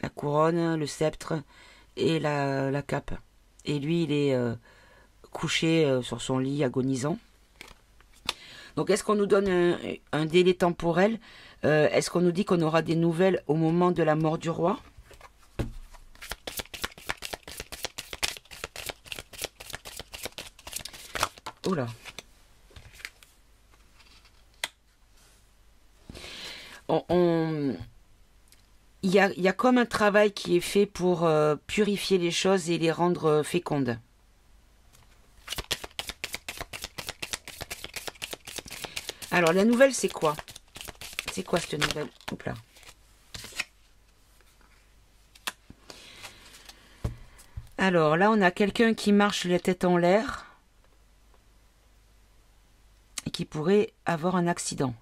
A: La couronne, le sceptre et la cape. Et lui, il est couché sur son lit, agonisant. Donc, est-ce qu'on nous donne un délai temporel? Est-ce qu'on nous dit qu'on aura des nouvelles au moment de la mort du roi? Oula. Il y a comme un travail qui est fait pour purifier les choses et les rendre fécondes. Alors, la nouvelle, c'est quoi? C'est quoi cette nouvelle? Hop là. Alors, là, on a quelqu'un qui marche la tête en l'air et qui pourrait avoir un accident.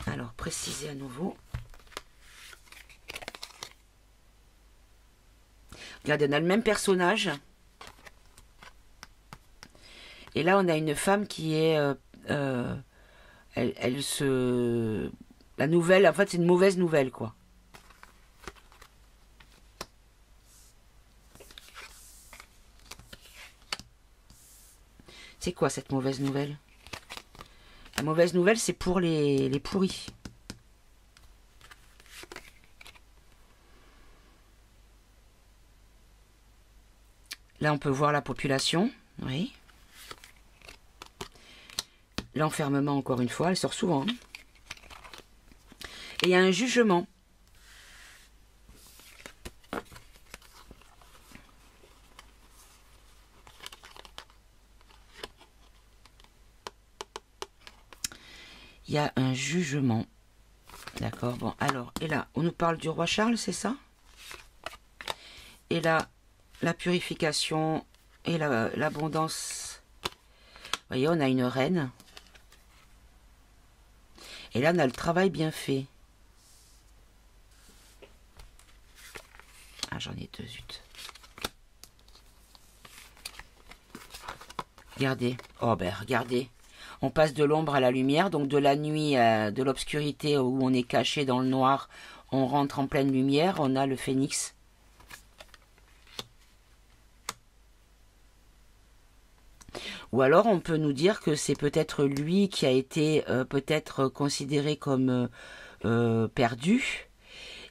A: Alors, précisez à nouveau. Regardez, on a le même personnage. Et là, on a une femme qui est... elle se... La nouvelle, en fait, c'est une mauvaise nouvelle, quoi. C'est quoi, cette mauvaise nouvelle? La mauvaise nouvelle, c'est pour les pourris. Là, on peut voir la population. Oui. L'enfermement, encore une fois, elle sort souvent. Hein. Et il y a un jugement. Il y a un jugement. D'accord. Bon, alors, et là, on nous parle du roi Charles, c'est ça? Et là, la purification et l'abondance. Vous voyez, on a une reine. Et là, on a le travail bien fait. Ah, j'en ai 2, zut. Regardez. Oh, ben, regardez. On passe de l'ombre à la lumière, donc de la nuit, de l'obscurité où on est caché dans le noir, on rentre en pleine lumière, on a le phénix. Ou alors on peut nous dire que c'est peut-être lui qui a été peut-être considéré comme perdu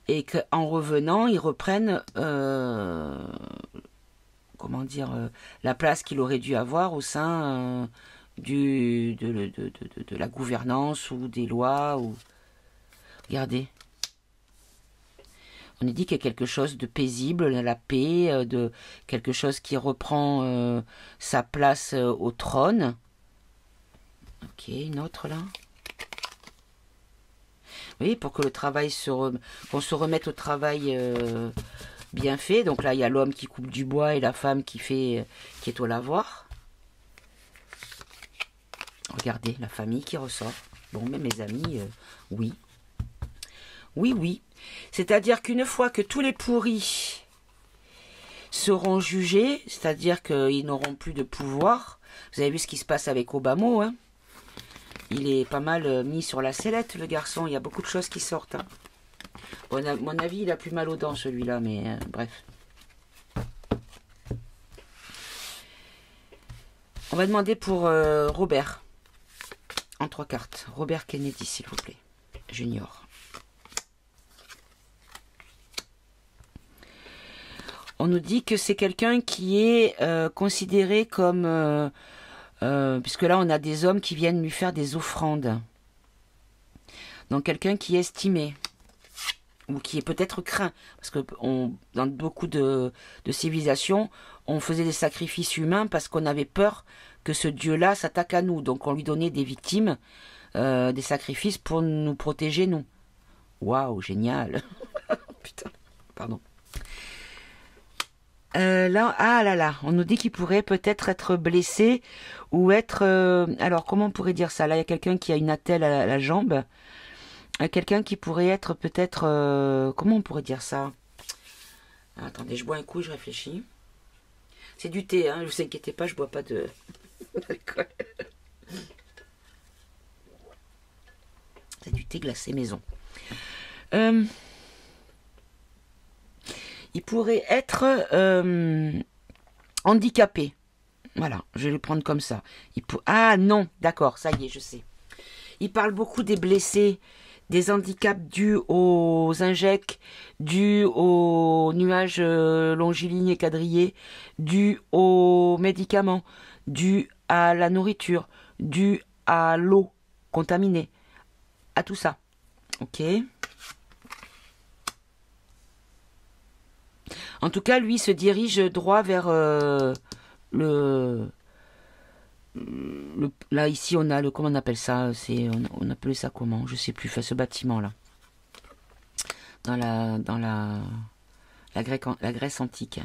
A: et qu'en revenant, ils reprennent comment dire, la place qu'il aurait dû avoir au sein de la gouvernance ou des lois. Ou... Regardez. On est dit qu'il y a quelque chose de paisible, la paix, de quelque chose qui reprend sa place au trône. Ok, une autre là. Oui, pour que le travail qu'on se remette au travail bien fait. Donc là, il y a l'homme qui coupe du bois et la femme qui est au lavoir. Regardez, la famille qui ressort. Bon, mais mes amis, oui. Oui, oui. C'est-à-dire qu'une fois que tous les pourris seront jugés, c'est-à-dire qu'ils n'auront plus de pouvoir. Vous avez vu ce qui se passe avec Obama, hein? Il est pas mal mis sur la sellette, le garçon. Il y a beaucoup de choses qui sortent. Hein. Bon, à mon avis, il a plus mal aux dents, celui-là, mais bref. On va demander pour Robert. En 3 cartes. Robert Kennedy, s'il vous plaît. Junior. On nous dit que c'est quelqu'un qui est considéré comme... puisque là, on a des hommes qui viennent lui faire des offrandes. Donc, quelqu'un qui est estimé. Ou qui est peut-être craint. Parce que dans beaucoup de civilisations, on faisait des sacrifices humains parce qu'on avait peur que ce dieu-là s'attaque à nous. Donc, on lui donnait des victimes, des sacrifices pour nous protéger, nous. Waouh, génial. Putain, pardon. Là, on nous dit qu'il pourrait peut-être être blessé ou être... alors, comment on pourrait dire ça? Là, il y a quelqu'un qui a une attelle à la jambe. Quelqu'un qui pourrait être peut-être... comment on pourrait dire ça? Attendez, je bois un coup, je réfléchis. C'est du thé, hein, ne vous inquiétez pas, je bois pas de... d'alcool. C'est du thé glacé maison. Il pourrait être handicapé. Voilà, je vais le prendre comme ça. Ah non, d'accord, ça y est, je sais. Il parle beaucoup des blessés, des handicaps dus aux injects, dus aux nuages longilignes et quadrillés, dus aux médicaments, dus à la nourriture, dus à l'eau contaminée, à tout ça. Ok. En tout cas, lui se dirige droit vers là, ici, on a le... Comment on appelle ça? On appelait ça comment? Je sais plus. Enfin, ce bâtiment-là. Dans la Grèce antique.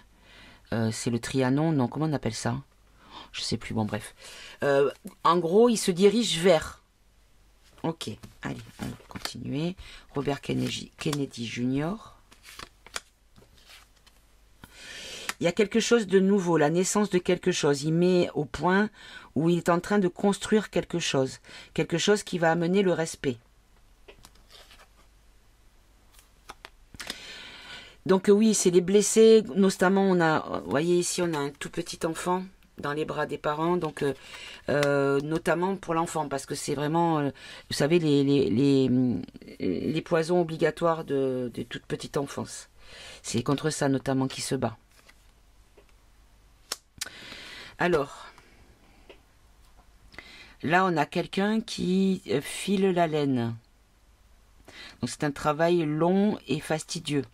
A: C'est le Trianon. Non, comment on appelle ça? Je sais plus. Bon, bref. En gros, il se dirige vers... Ok. Allez, on va continuer. Robert Kennedy Jr. Il y a quelque chose de nouveau, la naissance de quelque chose. Il met au point où il est en train de construire quelque chose qui va amener le respect. Donc oui, c'est les blessés, notamment vous voyez ici, on a un tout petit enfant dans les bras des parents, donc notamment pour l'enfant, parce que c'est vraiment, vous savez, les poisons obligatoires de toute petite enfance. C'est contre ça notamment qu'il se bat. Alors, là, on a quelqu'un qui file la laine. Donc, c'est un travail long et fastidieux.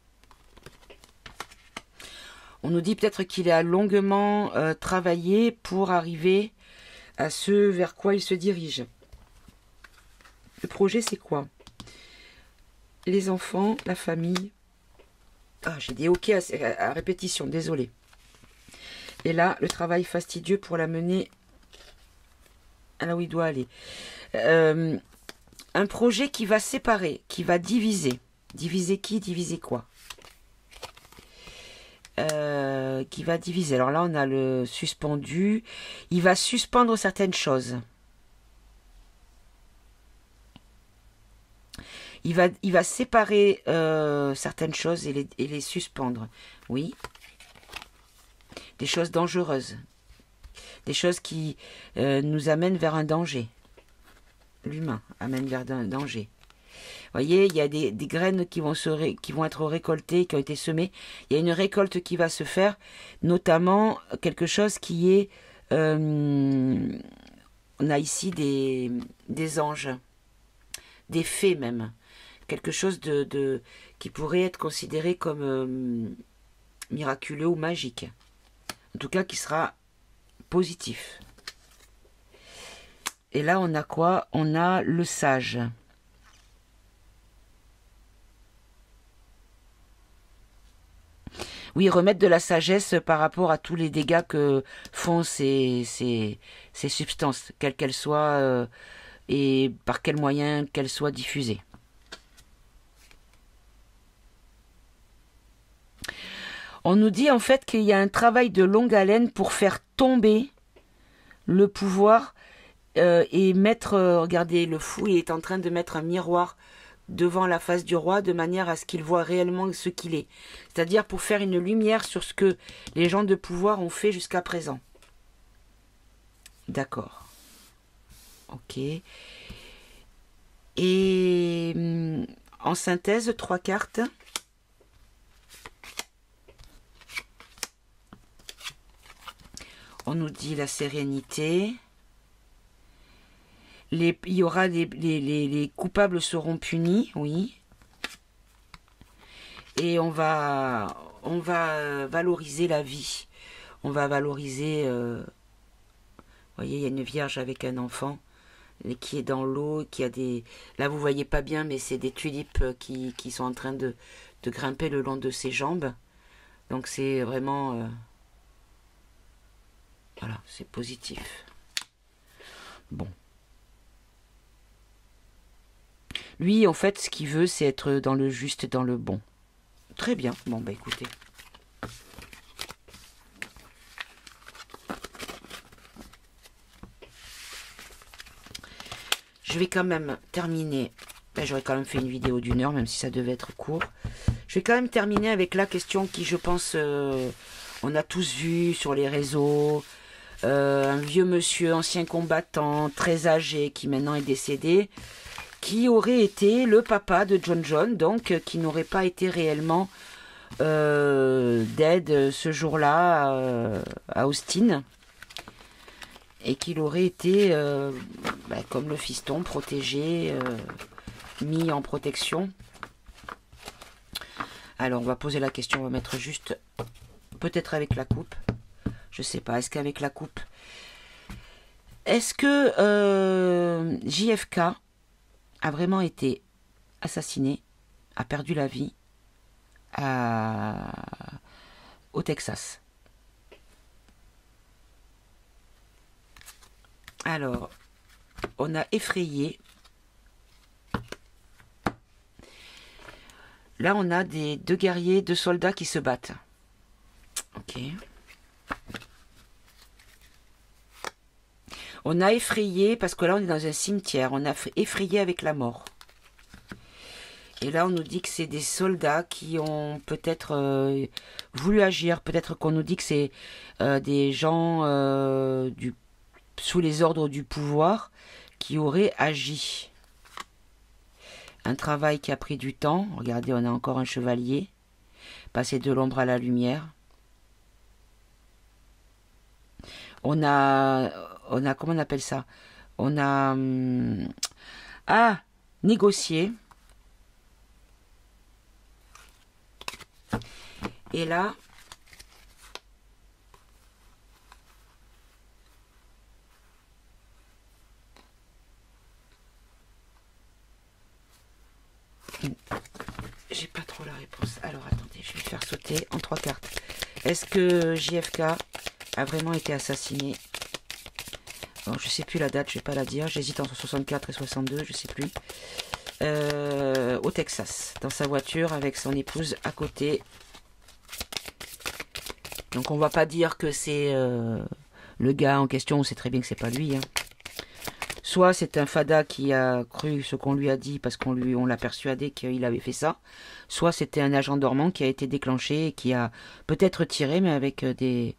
A: On nous dit peut-être qu'il a longuement travaillé pour arriver à ce vers quoi il se dirige. Le projet, c'est quoi? Les enfants, la famille. Ah, j'ai dit ok à répétition, désolé. Et là, le travail fastidieux pour la mener à là où il doit aller. Un projet qui va séparer, qui va diviser. Diviser qui? Diviser quoi? Qui va diviser. Alors là, on a le suspendu. Il va suspendre certaines choses. Il va séparer certaines choses et les suspendre. Oui. Des choses dangereuses, des choses qui nous amènent vers un danger. L'humain amène vers un danger. Vous voyez, il y a des graines qui vont être récoltées, qui ont été semées. Il y a une récolte qui va se faire, notamment quelque chose qui est... on a ici des anges, des fées même. Quelque chose qui pourrait être considéré comme miraculeux ou magique. En tout cas, qui sera positif. Et là, on a quoi? On a le sage. Oui, remettre de la sagesse par rapport à tous les dégâts que font ces substances, quelles qu'elles soient, et par quels moyens qu'elles soient diffusées. On nous dit en fait qu'il y a un travail de longue haleine pour faire tomber le pouvoir et mettre, regardez, le fou il est en train de mettre un miroir devant la face du roi de manière à ce qu'il voit réellement ce qu'il est. C'est-à-dire pour faire une lumière sur ce que les gens de pouvoir ont fait jusqu'à présent. D'accord. Ok. Et en synthèse, 3 cartes. On nous dit la sérénité. Il y aura les coupables seront punis, oui. Et on va valoriser la vie. On va valoriser. Vous voyez, il y a une vierge avec un enfant qui est dans l'eau, qui a des. Là, vous voyez pas bien, mais c'est des tulipes qui sont en train de grimper le long de ses jambes. Donc c'est vraiment. Voilà, c'est positif. Bon. Lui, en fait, ce qu'il veut, c'est être dans le juste, dans le bon. Très bien. Bon, bah écoutez. Je vais quand même terminer. Ben, j'aurais quand même fait une vidéo d'1 heure, même si ça devait être court. Je vais quand même terminer avec la question qui, je pense, on a tous vu sur les réseaux. Un vieux monsieur, ancien combattant, très âgé, qui maintenant est décédé, qui aurait été le papa de John, donc qui n'aurait pas été réellement dead ce jour-là à Austin, et qu'il aurait été, comme le fiston, protégé, mis en protection. Alors on va poser la question, on va mettre juste, peut-être avec la coupe, je sais pas, est-ce qu'avec la coupe, est-ce que JFK a vraiment été assassiné, a perdu la vie au Texas? Alors, on a effrayé. Là, on a deux guerriers, 2 soldats qui se battent. Ok. On a effrayé, parce que là, on est dans un cimetière. On a effrayé avec la mort. Et là, on nous dit que c'est des soldats qui ont peut-être voulu agir. Peut-être qu'on nous dit que c'est des gens sous les ordres du pouvoir qui auraient agi. Un travail qui a pris du temps. Regardez, on a encore un chevalier. Passer de l'ombre à la lumière. On a, comment on appelle ça? On a, négocié. Et là, j'ai pas trop la réponse. Alors attendez, je vais faire sauter en 3 cartes. Est-ce que JFK a vraiment été assassiné? Bon, je sais plus la date, je vais pas la dire. J'hésite entre 64 et 62, je sais plus. Au Texas, dans sa voiture avec son épouse à côté. Donc on va pas dire que c'est le gars en question, on sait très bien que c'est pas lui. Hein. Soit c'est un fada qui a cru ce qu'on lui a dit parce qu'on l'a persuadé qu'il avait fait ça. Soit c'était un agent dormant qui a été déclenché et qui a peut-être tiré, mais avec des...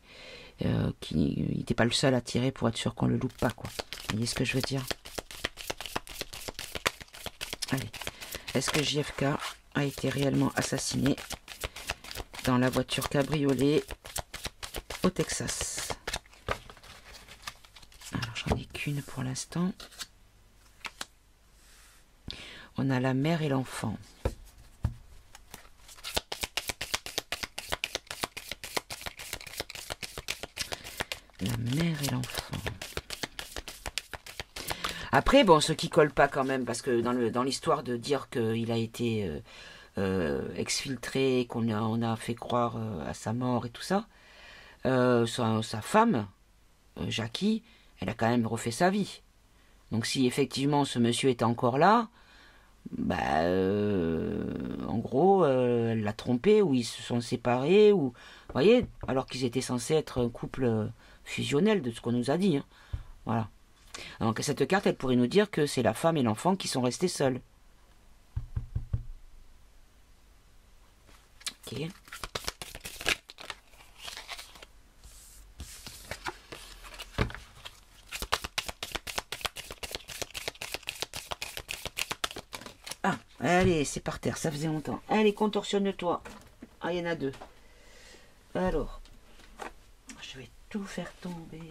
A: qui n'était pas le seul à tirer pour être sûr qu'on le loupe pas, quoi. Vous voyez ce que je veux dire? Allez. Est-ce que JFK a été réellement assassiné dans la voiture cabriolet au Texas? Alors j'en ai qu'une pour l'instant. On a la mère et l'enfant. La mère et l'enfant. Après, bon, ce qui colle pas quand même, parce que dans l'histoire de dire qu'il a été exfiltré, on a fait croire à sa mort et tout ça, sa femme, Jackie, elle a quand même refait sa vie. Donc si effectivement ce monsieur est encore là, bah, en gros, elle l'a trompé, ou ils se sont séparés, ou, vous voyez, alors qu'ils étaient censés être un couple fusionnel de ce qu'on nous a dit. Hein. Voilà. Donc cette carte, elle pourrait nous dire que c'est la femme et l'enfant qui sont restés seuls. Ok. Ah, allez, c'est par terre, ça faisait longtemps. Allez, contorsionne-toi. Ah, il y en a deux. Alors, je vais tout faire tomber.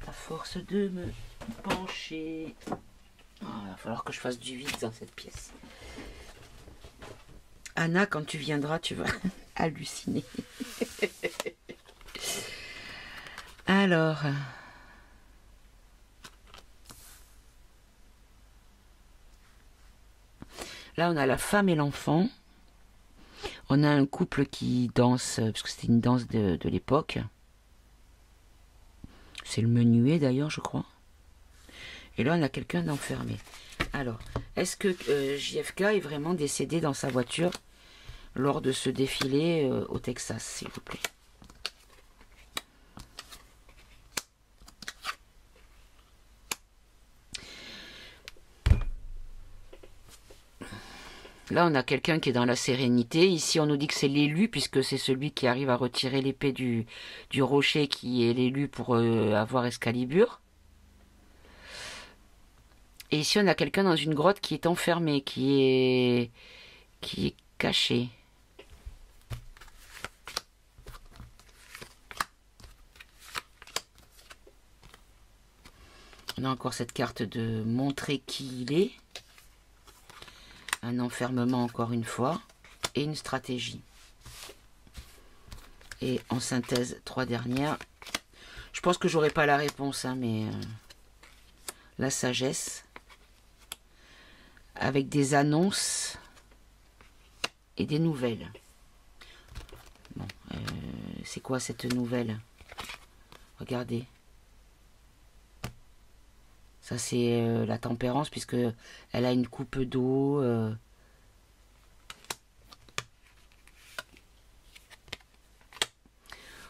A: À force de me pencher. Ah, il va falloir que je fasse du vide dans cette pièce. Anna, quand tu viendras, tu vas halluciner. Alors. Là, on a la femme et l'enfant. On a un couple qui danse, parce que c'était une danse de l'époque. C'est le menuet d'ailleurs, je crois. Et là, on a quelqu'un d'enfermé. Alors, est-ce que JFK est vraiment décédé dans sa voiture lors de ce défilé au Texas, s'il vous plaît? Là, on a quelqu'un qui est dans la sérénité. Ici, on nous dit que c'est l'élu, puisque c'est celui qui arrive à retirer l'épée du rocher qui est l'élu pour avoir Excalibur. Et ici, on a quelqu'un dans une grotte qui est enfermé, qui est caché. On a encore cette carte de montrer qui il est. Un enfermement encore une fois. Et une stratégie. Et en synthèse, 3 dernières. Je pense que j'aurai pas la réponse, hein, mais la sagesse. Avec des annonces et des nouvelles. Bon, c'est quoi cette nouvelle? Regardez. Ça, c'est la tempérance, puisque elle a une coupe d'eau.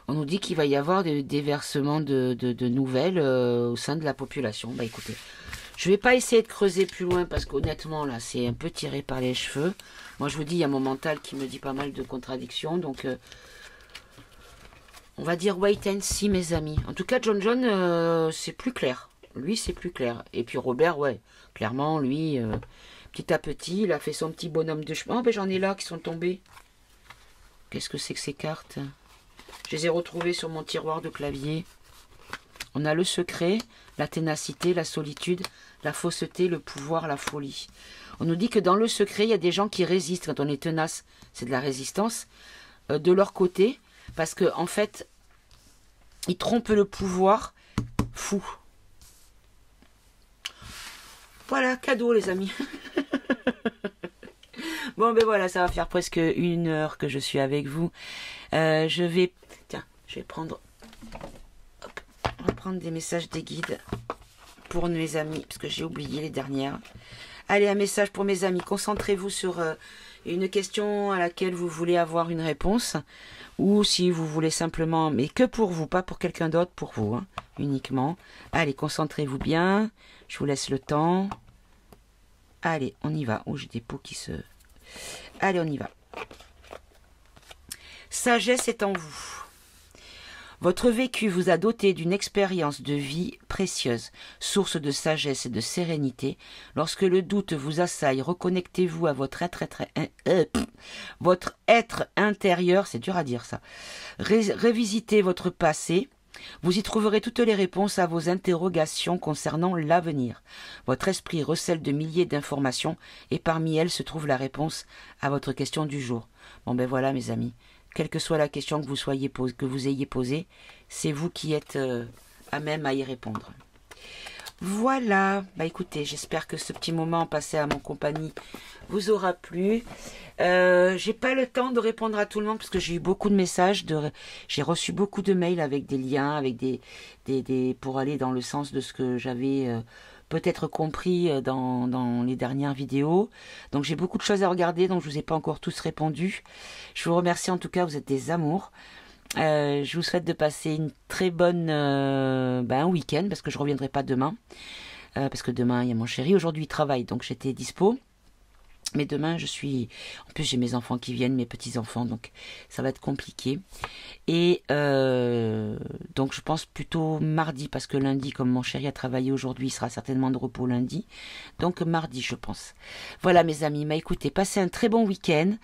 A: On nous dit qu'il va y avoir des déversements de nouvelles au sein de la population. Bah écoutez, je vais pas essayer de creuser plus loin, parce qu'honnêtement, là, c'est un peu tiré par les cheveux. Moi, je vous dis, il y a mon mental qui me dit pas mal de contradictions. Donc, on va dire wait and see, mes amis. En tout cas, John, c'est plus clair. Lui, c'est plus clair. Et puis Robert, ouais, clairement, lui, petit à petit, il a fait son petit bonhomme de chemin. Oh, ben j'en ai là qui sont tombés. Qu'est-ce que c'est que ces cartes? Je les ai retrouvées sur mon tiroir de clavier. On a le secret, la ténacité, la solitude, la fausseté, le pouvoir, la folie. On nous dit que dans le secret, il y a des gens qui résistent. Quand on est tenace, c'est de la résistance. De leur côté, parce que en fait, ils trompent le pouvoir fou. Voilà, cadeau les amis. Bon ben voilà, ça va faire presque 1 heure que je suis avec vous. Je vais prendre... Hop, on va prendre des messages des guides pour mes amis, parce que j'ai oublié les dernières. Allez, un message pour mes amis. Concentrez-vous sur une question à laquelle vous voulez avoir une réponse. Ou si vous voulez simplement, mais que pour vous, pas pour quelqu'un d'autre, pour vous, hein, uniquement. Allez, concentrez-vous bien. Je vous laisse le temps. Allez, on y va. Oh, j'ai des pots qui se... Allez, on y va. Sagesse est en vous. Votre vécu vous a doté d'une expérience de vie précieuse, source de sagesse et de sérénité. Lorsque le doute vous assaille, reconnectez-vous à votre être intérieur, c'est dur à dire ça. Révisitez votre passé. Vous y trouverez toutes les réponses à vos interrogations concernant l'avenir. Votre esprit recèle de milliers d'informations et parmi elles se trouve la réponse à votre question du jour. Bon ben voilà mes amis, quelle que soit la question que vous ayez posée, c'est vous qui êtes à même à y répondre. Voilà, bah écoutez, j'espère que ce petit moment passé à mon compagnie vous aura plu. J'ai pas le temps de répondre à tout le monde parce que j'ai eu beaucoup de messages, j'ai reçu beaucoup de mails avec des liens, avec pour aller dans le sens de ce que j'avais peut-être compris dans les dernières vidéos. Donc j'ai beaucoup de choses à regarder, donc je vous ai pas encore tous répondu. Je vous remercie en tout cas, vous êtes des amours. Je vous souhaite de passer une très bonne un week-end parce que je reviendrai pas demain parce que demain il y a mon chéri. Aujourd'hui il travaille donc j'étais dispo, mais demain je suis en plus j'ai mes enfants qui viennent, mes petits enfants, donc ça va être compliqué. Et donc je pense plutôt mardi parce que lundi comme mon chéri a travaillé aujourd'hui il sera certainement de repos lundi, donc mardi je pense. Voilà mes amis, écoutez, passez un très bon week-end,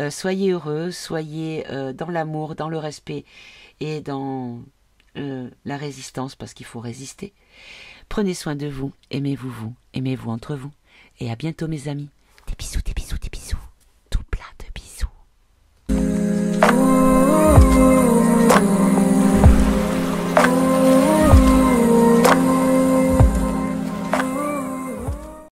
A: soyez heureux, soyez dans l'amour, dans le respect et dans la résistance parce qu'il faut résister. Prenez soin de vous, aimez-vous entre vous et à bientôt mes amis.